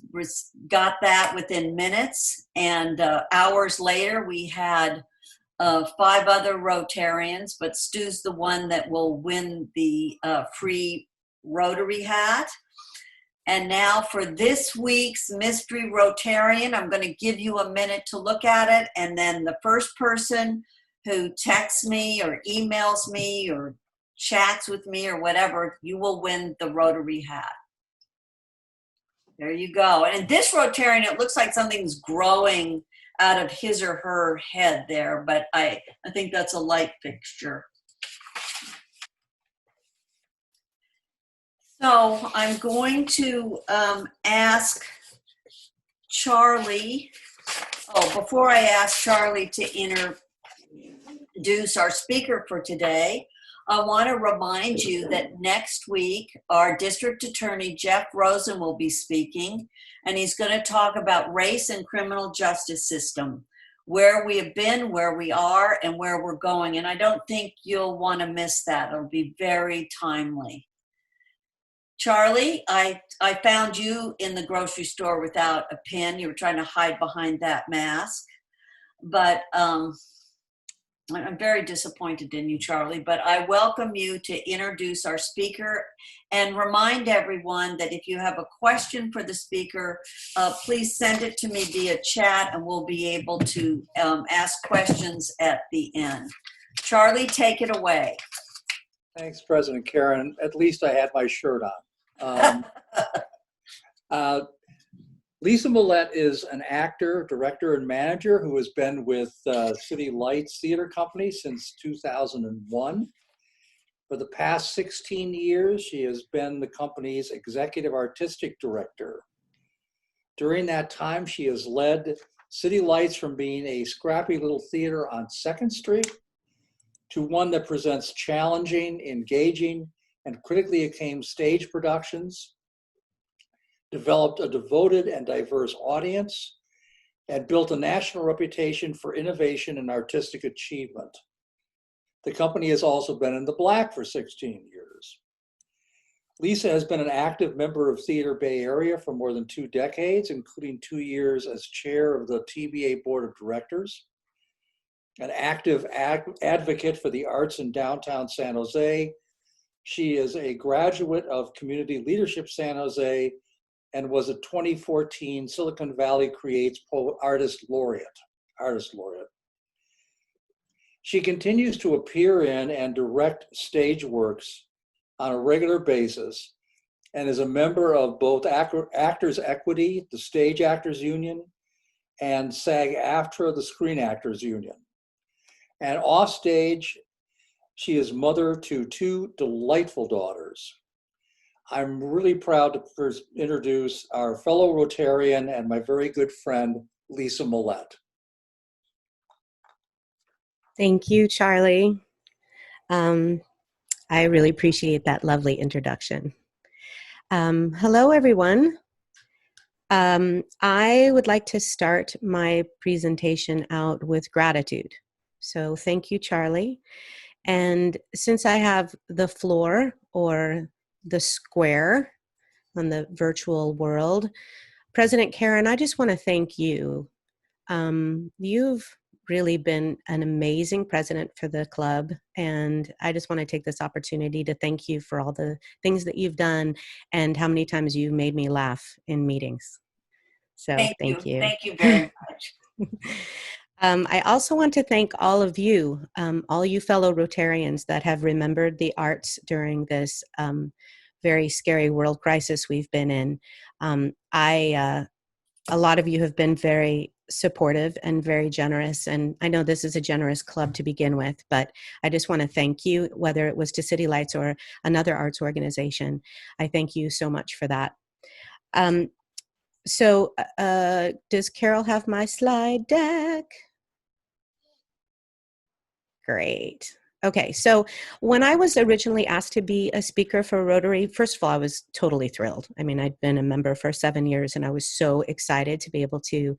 got that within minutes, and hours later we had 5 other Rotarians, but Stu's the one that will win the free Rotary hat. And now for this week's Mystery Rotarian, I'm going to give you a minute to look at it, and then the first person who texts me or emails me or chats with me or whatever, you will win the Rotary hat. There you go. And this Rotarian, it looks like something's growing out of his or her head there, but I think that's a light fixture. So I'm going to ask Charlie, before I ask Charlie to introduce our speaker for today, I want to remind you that next week, our District Attorney, Jeff Rosen, will be speaking, and he's going to talk about race and criminal justice system, where we have been, where we are, and where we're going. And I don't think you'll want to miss that. It'll be very timely. Charlie, I found you in the grocery store without a pin. You were trying to hide behind that mask. But I'm very disappointed in you, Charlie, but I welcome you to introduce our speaker and remind everyone that if you have a question for the speaker, please send it to me via chat and we'll be able to ask questions at the end. Charlie, take it away. Thanks, President Karen. At least I had my shirt on. Lisa Mallette is an actor, director, and manager who has been with City Lights Theater Company since 2001. For the past 16 years, she has been the company's executive artistic director. During that time, she has led City Lights from being a scrappy little theater on 2nd Street to one that presents challenging, engaging, and critically acclaimed stage productions, developed a devoted and diverse audience, and built a national reputation for innovation and artistic achievement. The company has also been in the black for 16 years. Lisa has been an active member of Theater Bay Area for more than 2 decades, including 2 years as chair of the TBA Board of Directors, an active advocate for the arts in downtown San Jose. She is a graduate of Community Leadership San Jose and was a 2014 Silicon Valley Creates Artist Laureate. She continues to appear in and direct stage works on a regular basis and is a member of both Actors Equity, the Stage Actors Union, and SAG-AFTRA, the Screen Actors Union. And offstage, she is mother to 2 delightful daughters. I'm really proud to first introduce our fellow Rotarian and my very good friend, Lisa Mallette. Thank you, Charlie. I really appreciate that lovely introduction. Hello, everyone. I would like to start my presentation out with gratitude. So thank you, Charlie. And since I have the floor, or the square on the virtual world, President Karen, I just want to thank you. You've really been an amazing president for the club, and I just want to take this opportunity to thank you for all the things that you've done and how many times you've made me laugh in meetings. So thank you. Thank you very much. I also want to thank all of you, all you fellow Rotarians that have remembered the arts during this very scary world crisis we've been in. A lot of you have been very supportive and very generous, and I know this is a generous club to begin with, but I just want to thank you, whether it was to City Lights or another arts organization. I thank you so much for that. So does Carol have my slide deck? Great. Okay, so when I was originally asked to be a speaker for Rotary, first of all, I was totally thrilled. I mean, I'd been a member for 7 years, and I was so excited to be able to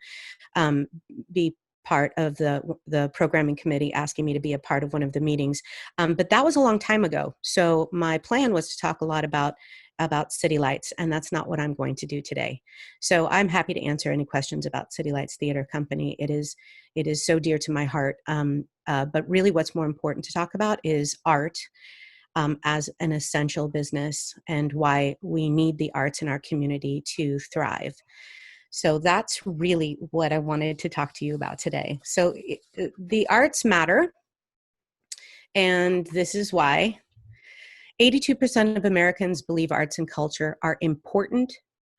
be part of the programming committee asking me to be a part of one of the meetings. But that was a long time ago. So my plan was to talk a lot about City Lights, and that's not what I'm going to do today. So I'm happy to answer any questions about City Lights Theater Company. It is so dear to my heart. But really what's more important to talk about is art as an essential business and why we need the arts in our community to thrive. So that's really what I wanted to talk to you about today. So the arts matter, and this is why. 82% of Americans believe arts and culture are important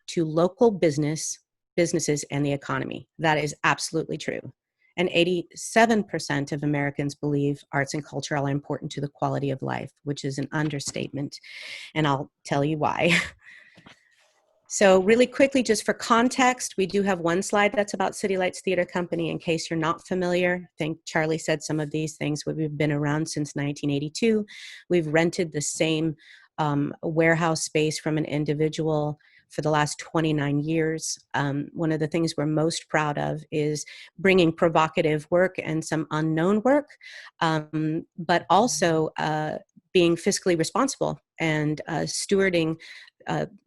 to local businesses and the economy. That is absolutely true. And 87% of Americans believe arts and culture are important to the quality of life, which is an understatement. And I'll tell you why. So really quickly, just for context, we do have one slide that's about City Lights Theater Company in case you're not familiar. I think Charlie said some of these things. We've been around since 1982. We've rented the same warehouse space from an individual for the last 29 years. One of the things we're most proud of is bringing provocative work and some unknown work, but also being fiscally responsible and stewarding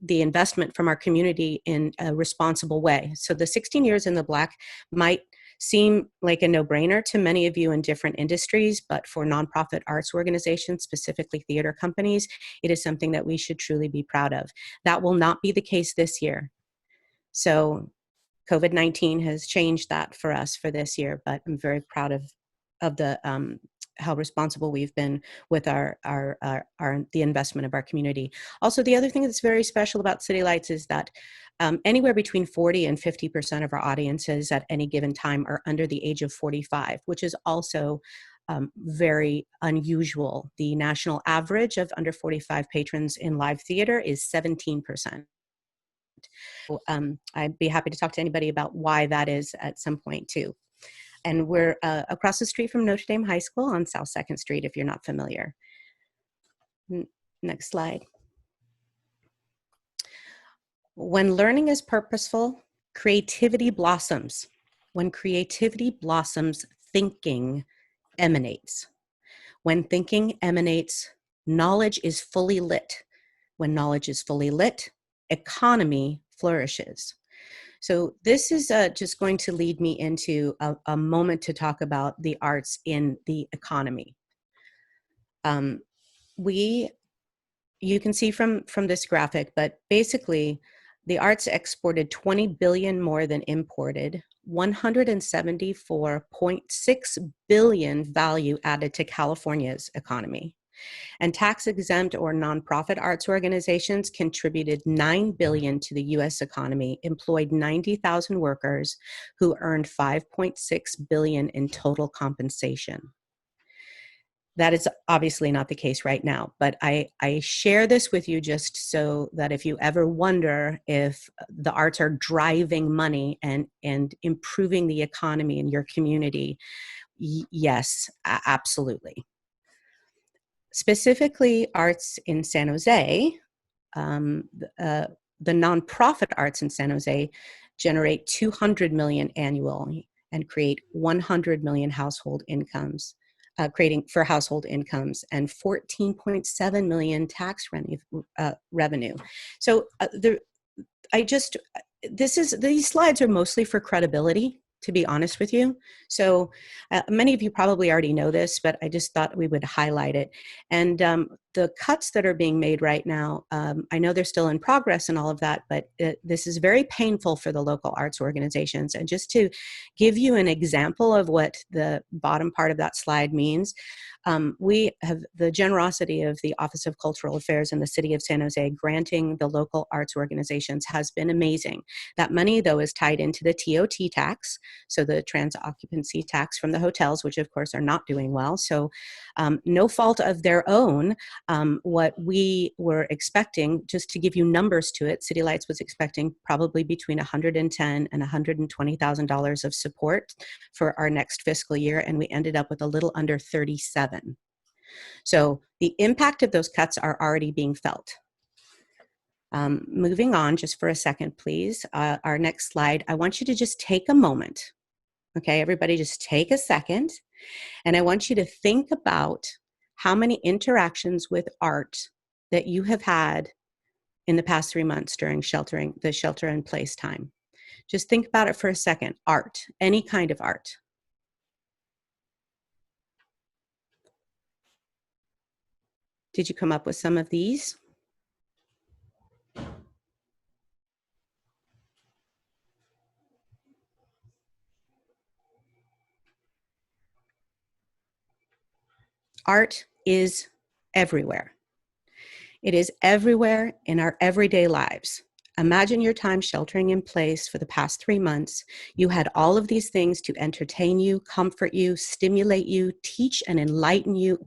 the investment from our community in a responsible way. So the 16 years in the black might seem like a no-brainer to many of you in different industries, but for nonprofit arts organizations, specifically theater companies, it is something that we should truly be proud of. That will not be the case this year. So COVID-19 has changed that for us for this year, but I'm very proud of the how responsible we've been with the investment of our community. Also, the other thing that's very special about City Lights is that anywhere between 40 and 50% of our audiences at any given time are under the age of 45, which is also very unusual. The national average of under 45 patrons in live theater is 17%. I'd be happy to talk to anybody about why that is at some point too. And we're across the street from Notre Dame High School on South 2nd Street, if you're not familiar. Next slide. When learning is purposeful, creativity blossoms. When creativity blossoms, thinking emanates. When thinking emanates, knowledge is fully lit. When knowledge is fully lit, economy flourishes. So this is just going to lead me into a moment to talk about the arts in the economy. You can see from this graphic, but basically the arts exported 20 billion more than imported, 174.6 billion value added to California's economy. And tax-exempt or nonprofit arts organizations contributed $9 billion to the U.S. economy, employed 90,000 workers who earned $5.6 billion in total compensation. That is obviously not the case right now, but I share this with you just so that if you ever wonder if the arts are driving money and improving the economy in your community, yes, absolutely. Specifically, arts in San Jose, the nonprofit arts in San Jose generate $200 million annually and create 100 million household incomes, creating for household incomes and 14.7 million tax revenue. So these slides are mostly for credibility, to be honest with you. So many of you probably already know this, but I just thought we would highlight it. And the cuts that are being made right now, I know they're still in progress and all of that, but this is very painful for the local arts organizations. And just to give you an example of what the bottom part of that slide means, we have the generosity of the Office of Cultural Affairs in the City of San Jose granting the local arts organizations has been amazing. That money, though, is tied into the TOT tax, so the trans occupancy tax from the hotels, which of course are not doing well. So no fault of their own, what we were expecting, just to give you numbers to it, City Lights was expecting probably between $110,000 and $120,000 of support for our next fiscal year, and we ended up with a little under 37. So the impact of those cuts are already being felt. Moving on just for a second, please. Our next slide, I want you to just take a moment. Okay, everybody just take a second. And I want you to think about how many interactions with art that you have had in the past 3 months during the shelter in place time. Just think about it for a second. Art, any kind of art. Did you come up with some of these? Art is everywhere. It is everywhere in our everyday lives. Imagine your time sheltering in place for the past 3 months. You had all of these things to entertain you, comfort you, stimulate you, teach and enlighten you,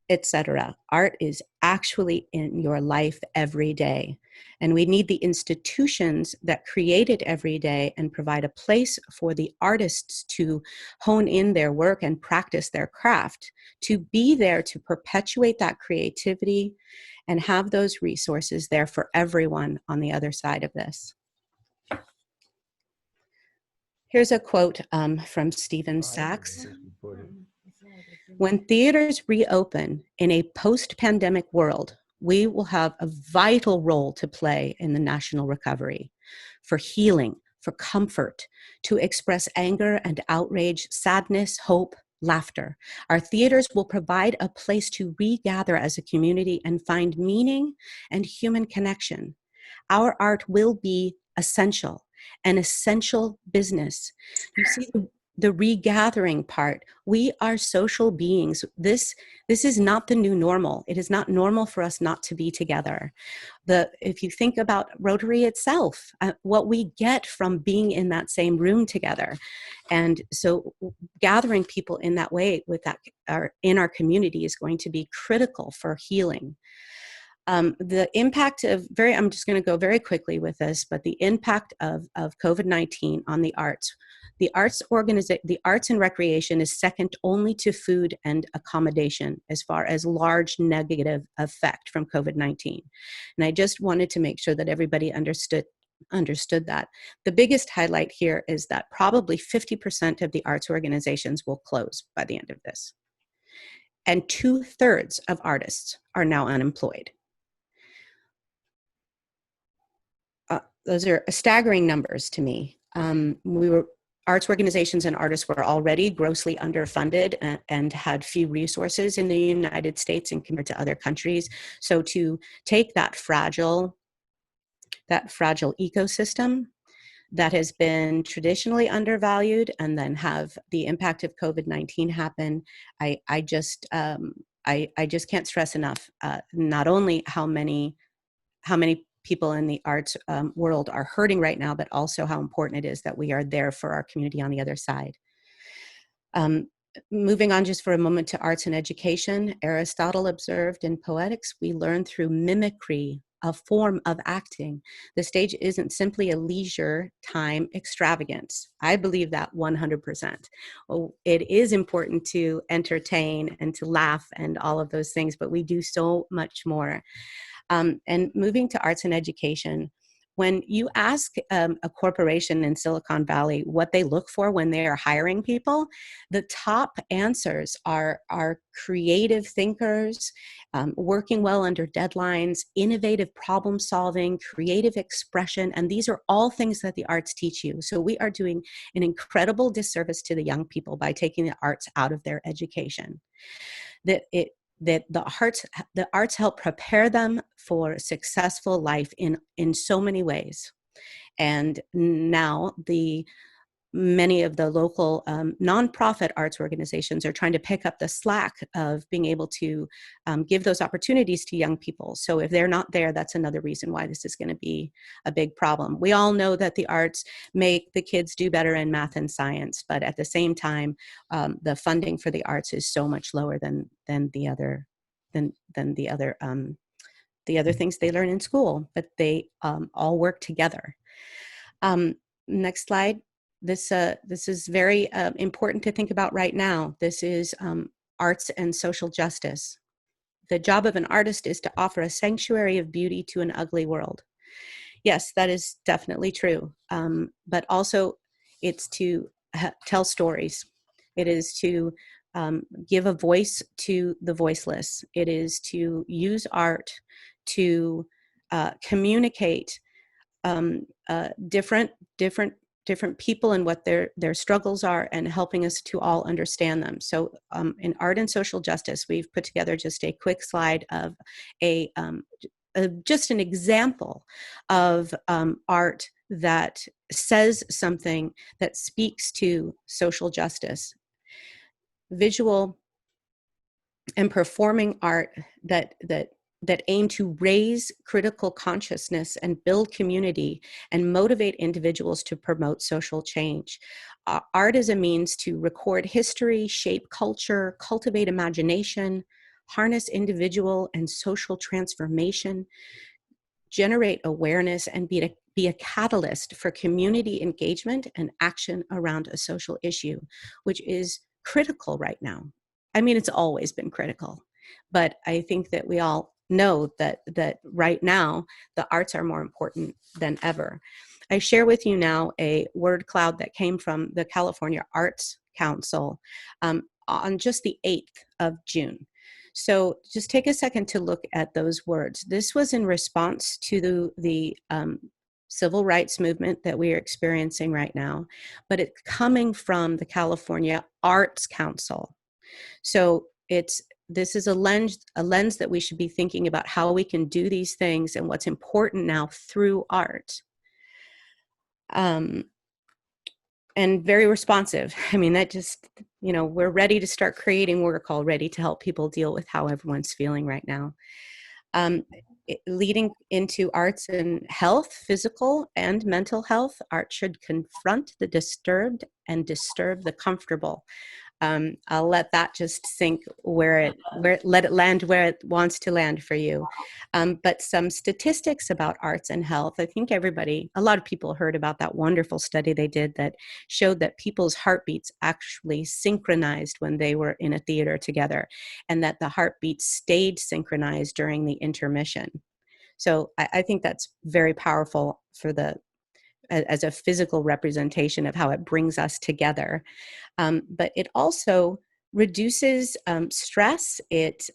etc. Art is actually in your life every day. And we need the institutions that create it every day and provide a place for the artists to hone in their work and practice their craft, to be there to perpetuate that creativity and have those resources there for everyone on the other side of this. Here's a quote from Stephen Sachs. When theaters reopen in a post-pandemic world, we will have a vital role to play in the national recovery for healing, for comfort, to express anger and outrage, sadness, hope, laughter. Our theaters will provide a place to regather as a community and find meaning and human connection. Our art will be essential, an essential business. You see the regathering part. We are social beings. This is not the new normal. It is not normal for us not to be together. If you think about Rotary itself, what we get from being in that same room together. And so gathering people in that way in our community is going to be critical for healing. The impact I'm just going to go very quickly with this, but the impact of COVID-19 on the arts. The arts and recreation is second only to food and accommodation as far as large negative effect from COVID-19. And I just wanted to make sure that everybody understood that. The biggest highlight here is that probably 50% of the arts organizations will close by the end of this. And 2/3 of artists are now unemployed. Those are staggering numbers to me. Arts organizations and artists were already grossly underfunded and had few resources in the United States and compared to other countries. So to take that fragile ecosystem that has been traditionally undervalued and then have the impact of COVID-19 happen, I just can't stress enough not only how many people in the arts world are hurting right now, but also how important it is that we are there for our community on the other side. Moving on just for a moment to arts and education, Aristotle observed in Poetics, we learn through mimicry, a form of acting. The stage isn't simply a leisure time extravagance. I believe that 100%. It is important to entertain and to laugh and all of those things, but we do so much more. And moving to arts and education, when you ask a corporation in Silicon Valley what they look for when they are hiring people, the top answers are creative thinkers, working well under deadlines, innovative problem solving, creative expression, and these are all things that the arts teach you. So we are doing an incredible disservice to the young people by taking the arts out of their education. That the arts help prepare them for successful life in so many ways. And now many of the local nonprofit arts organizations are trying to pick up the slack of being able to give those opportunities to young people. So if they're not there, that's another reason why this is going to be a big problem. We all know that the arts make the kids do better in math and science, but at the same time, the funding for the arts is so much lower than the other things they learn in school. But they all work together. Next slide. This is very important to think about right now. This is arts and social justice. The job of an artist is to offer a sanctuary of beauty to an ugly world. Yes, that is definitely true. But also it's to tell stories. It is to give a voice to the voiceless. It is to use art to communicate different people and what their struggles are, and helping us to all understand them. So in art and social justice, we've put together just a quick slide of just an example of art that says something that speaks to social justice. Visual and performing art that aim to raise critical consciousness and build community and motivate individuals to promote social change. Art is a means to record history, shape culture, cultivate imagination, harness individual and social transformation, generate awareness, and be a catalyst for community engagement and action around a social issue, which is critical right now. I mean, it's always been critical, but I think that we all know that right now the arts are more important than ever. I share with you now a word cloud that came from the California Arts Council on just the 8th of June. So just take a second to look at those words. This was in response to the civil rights movement that we are experiencing right now, but it's coming from the California Arts Council. So this is a lens that we should be thinking about how we can do these things and what's important now through art. And very responsive. I mean, that just, we're ready to start creating work already to help people deal with how everyone's feeling right now. Leading into arts and health, physical and mental health, art should confront the disturbed and disturb the comfortable. I'll let that just sink let it land where it wants to land for you. But some statistics about arts and health. I think a lot of people heard about that wonderful study they did that showed that people's heartbeats actually synchronized when they were in a theater together, and that the heartbeats stayed synchronized during the intermission. So I think that's very powerful as a physical representation of how it brings us together. But it also reduces stress. It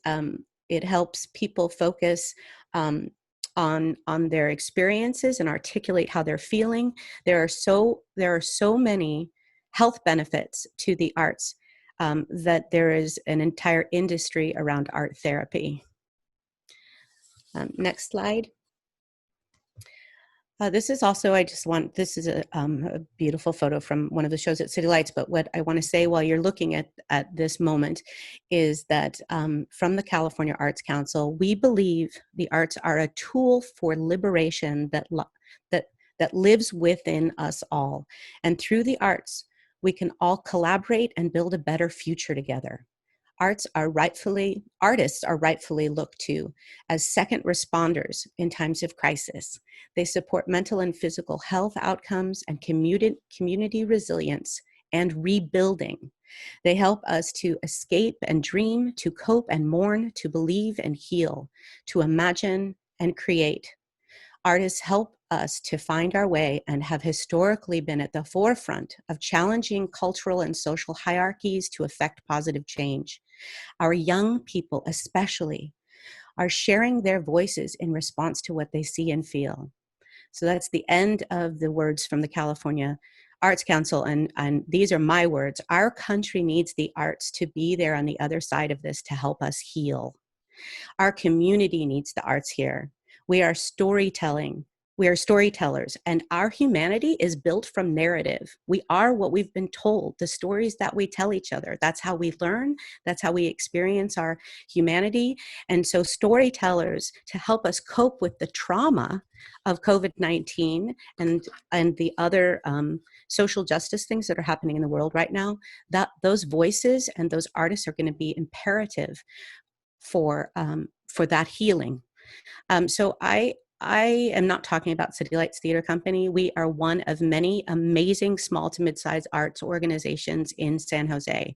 helps people focus on their experiences and articulate how they're feeling. There are so many health benefits to the arts that there is an entire industry around art therapy. Next slide. This is also, this is a beautiful photo from one of the shows at City Lights, but what I want to say while you're looking at this moment is that from the California Arts Council, we believe the arts are a tool for liberation that lives within us all. And through the arts, we can all collaborate and build a better future together. Artists are rightfully looked to as second responders in times of crisis. They support mental and physical health outcomes and community resilience and rebuilding. They help us to escape and dream, to cope and mourn, to believe and heal, to imagine and create. Artists help us to find our way and have historically been at the forefront of challenging cultural and social hierarchies to effect positive change. Our young people especially are sharing their voices in response to what they see and feel. So that's the end of the words from the California Arts Council, and these are my words. Our country needs the arts to be there on the other side of this to help us heal. Our community needs the arts here. We are storytellers, and our humanity is built from narrative. We are what we've been told, the stories that we tell each other. That's how we learn. That's how we experience our humanity. And so storytellers, to help us cope with the trauma of COVID-19 and the other social justice things that are happening in the world right now, that those voices and those artists are going to be imperative for that healing. So I am not talking about City Lights Theater Company. We are one of many amazing small to mid-sized arts organizations in San Jose.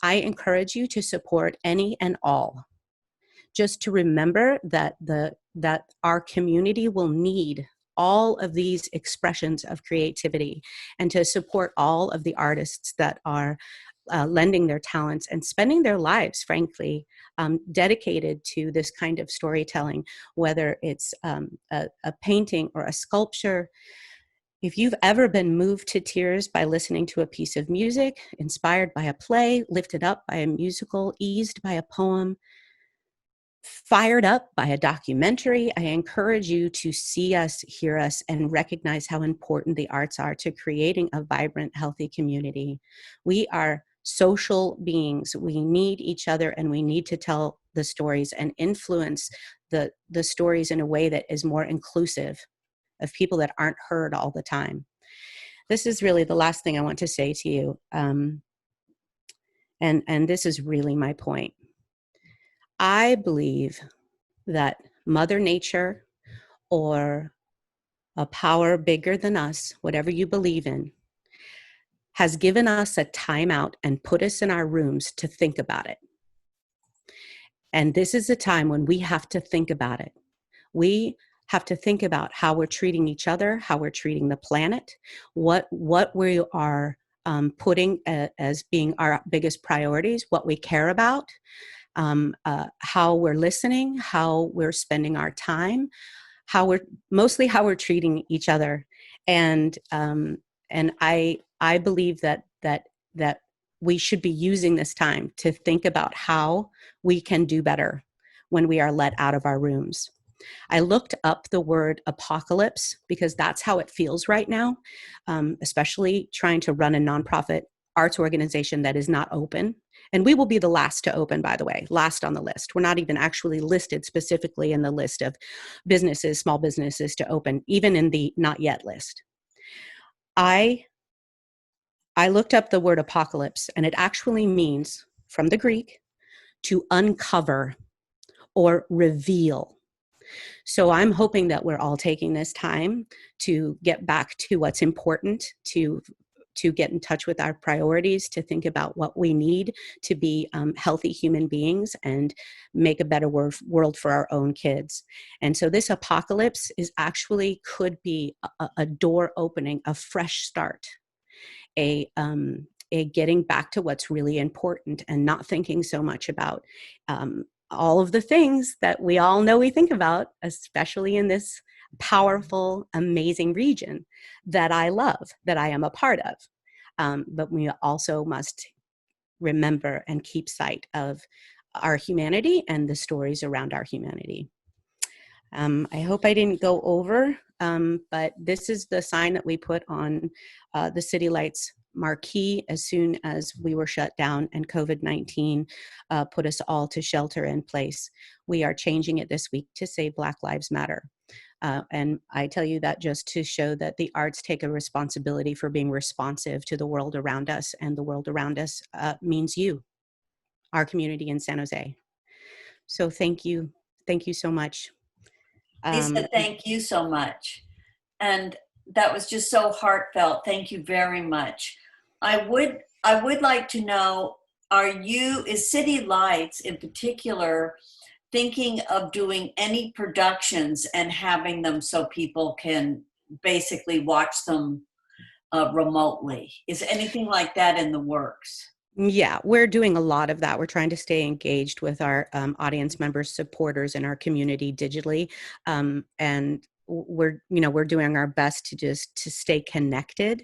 I encourage you to support any and all. Just to remember that our community will need all of these expressions of creativity, and to support all of the artists that are lending their talents and spending their lives, frankly, dedicated to this kind of storytelling, whether it's a painting or a sculpture. If you've ever been moved to tears by listening to a piece of music, inspired by a play, lifted up by a musical, eased by a poem, fired up by a documentary, I encourage you to see us, hear us, and recognize how important the arts are to creating a vibrant, healthy community. We are social beings. We need each other, and we need to tell the stories and influence the stories in a way that is more inclusive of people that aren't heard all the time. This is really the last thing I want to say to you. And this is really my point. I believe that Mother Nature, or a power bigger than us, whatever you believe in, has given us a timeout and put us in our rooms to think about it. And this is a time when we have to think about it. We have to think about how we're treating each other, how we're treating the planet, what we are putting as being our biggest priorities, what we care about, how we're listening, how we're spending our time, how we're treating each other. And I believe that we should be using this time to think about how we can do better when we are let out of our rooms. I looked up the word apocalypse because that's how it feels right now, especially trying to run a nonprofit arts organization that is not open. And we will be the last to open, by the way, last on the list. We're not even actually listed specifically in the list of businesses, small businesses to open, even in the not yet list. I looked up the word apocalypse, and it actually means, from the Greek, to uncover or reveal. So I'm hoping that we're all taking this time to get back to what's important, to get in touch with our priorities, to think about what we need to be healthy human beings and make a better world for our own kids. And so this apocalypse is actually could be a door opening, a fresh start, a getting back to what's really important and not thinking so much about all of the things that we all know we think about, especially in this powerful, amazing region that I love, that I am a part of. But we also must remember and keep sight of our humanity and the stories around our humanity. I hope I didn't go over, but this is the sign that we put on the City Lights marquee as soon as we were shut down and COVID-19 put us all to shelter in place. We are changing it this week to say Black Lives Matter. And I tell you that just to show that the arts take a responsibility for being responsive to the world around us, and the world around us means you, our community in San Jose. So thank you so much. Lisa, thank you so much. And that was just so heartfelt. Thank you very much. I would like to know, is City Lights in particular thinking of doing any productions and having them so people can basically watch them remotely? Is anything like that in the works? Yeah, we're doing a lot of that. We're trying to stay engaged with our audience members, supporters in our community digitally. And we're doing our best to stay connected.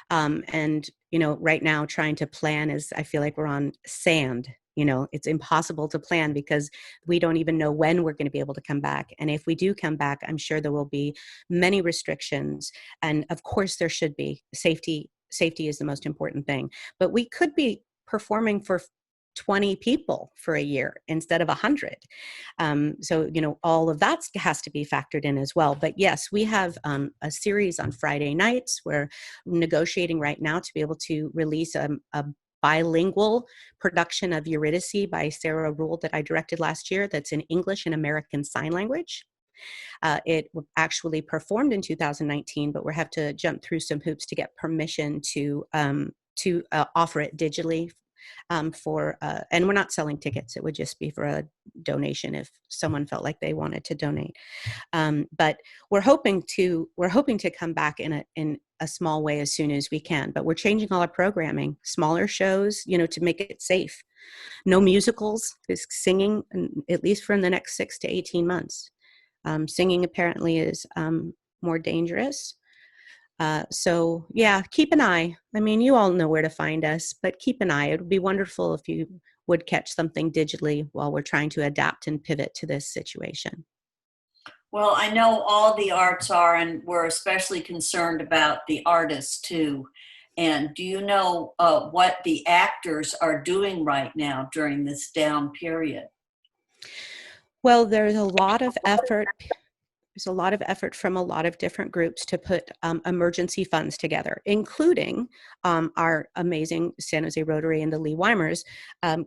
And, right now trying to plan is, I feel like we're on sand. It's impossible to plan because we don't even know when we're going to be able to come back. And if we do come back, I'm sure there will be many restrictions. And of course there should be. Safety is the most important thing. But we could be performing for 20 people for a year instead of 100. So, all of that has to be factored in as well. But yes, we have a series on Friday nights. We're negotiating right now to be able to release a bilingual production of Eurydice by Sarah Rule that I directed last year that's in English and American Sign Language. It actually performed in 2019, but we'll have to jump through some hoops to get permission to offer it digitally and we're not selling tickets. It would just be for a donation if someone felt like they wanted to donate. But we're hoping to come back in a small way as soon as we can. But we're changing all our programming, smaller shows, to make it safe. No musicals, just singing, at least for the next 6 to 18 months. Singing apparently is more dangerous. So yeah, keep an eye. I mean, you all know where to find us, but keep an eye. It would be wonderful if you would catch something digitally while we're trying to adapt and pivot to this situation. Well, I know all the arts are, and we're especially concerned about the artists too. And do you know what the actors are doing right now during this down period? Well, there's a lot of effort. There's a lot of effort from a lot of different groups to put emergency funds together, including our amazing San Jose Rotary and the Lee Weimers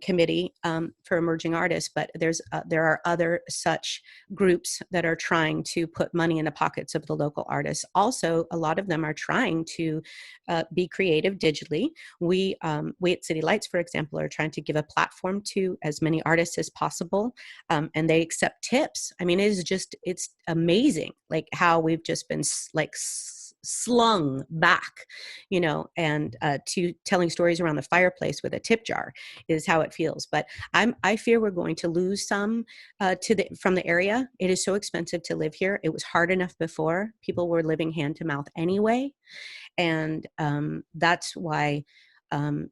Committee for Emerging Artists. But there are other such groups that are trying to put money in the pockets of the local artists. Also, a lot of them are trying to be creative digitally. We at City Lights, for example, are trying to give a platform to as many artists as possible, and they accept tips. I mean, it's amazing, like how we've just been slung back, you know, and to telling stories around the fireplace with a tip jar is how it feels. But I fear we're going to lose some from the area. It is so expensive to live here. It was hard enough before. People were living hand to mouth anyway. And that's why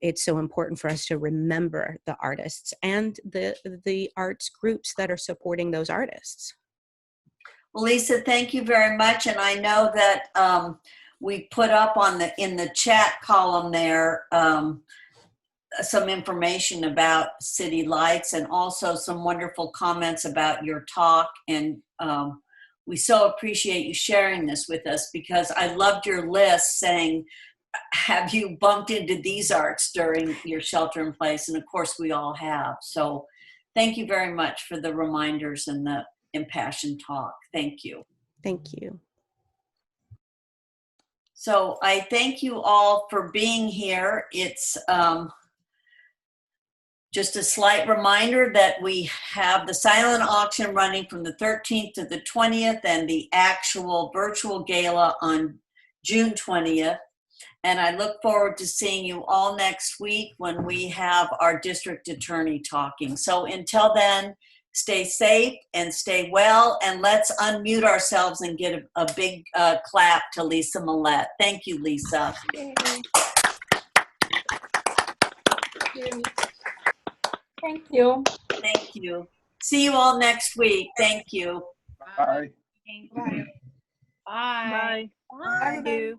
it's so important for us to remember the artists and the arts groups that are supporting those artists. Well, Lisa, thank you very much. And I know that we put up in the chat column there some information about City Lights and also some wonderful comments about your talk. And we so appreciate you sharing this with us, because I loved your list saying, have you bumped into these arts during your shelter in place? And of course we all have. So thank you very much for the reminders and the impassioned talk. Thank you. Thank you. So I thank you all for being here. It's just a slight reminder that we have the silent auction running from the 13th to the 20th and the actual virtual gala on June 20th. And I look forward to seeing you all next week when we have our district attorney talking. So until then, stay safe and stay well, and let's unmute ourselves and get a big clap to Lisa Mallette. Thank you, Lisa. Yay. Thank you. Thank you. See you all next week. Thank you. Bye. Bye. Bye. Bye. Bye.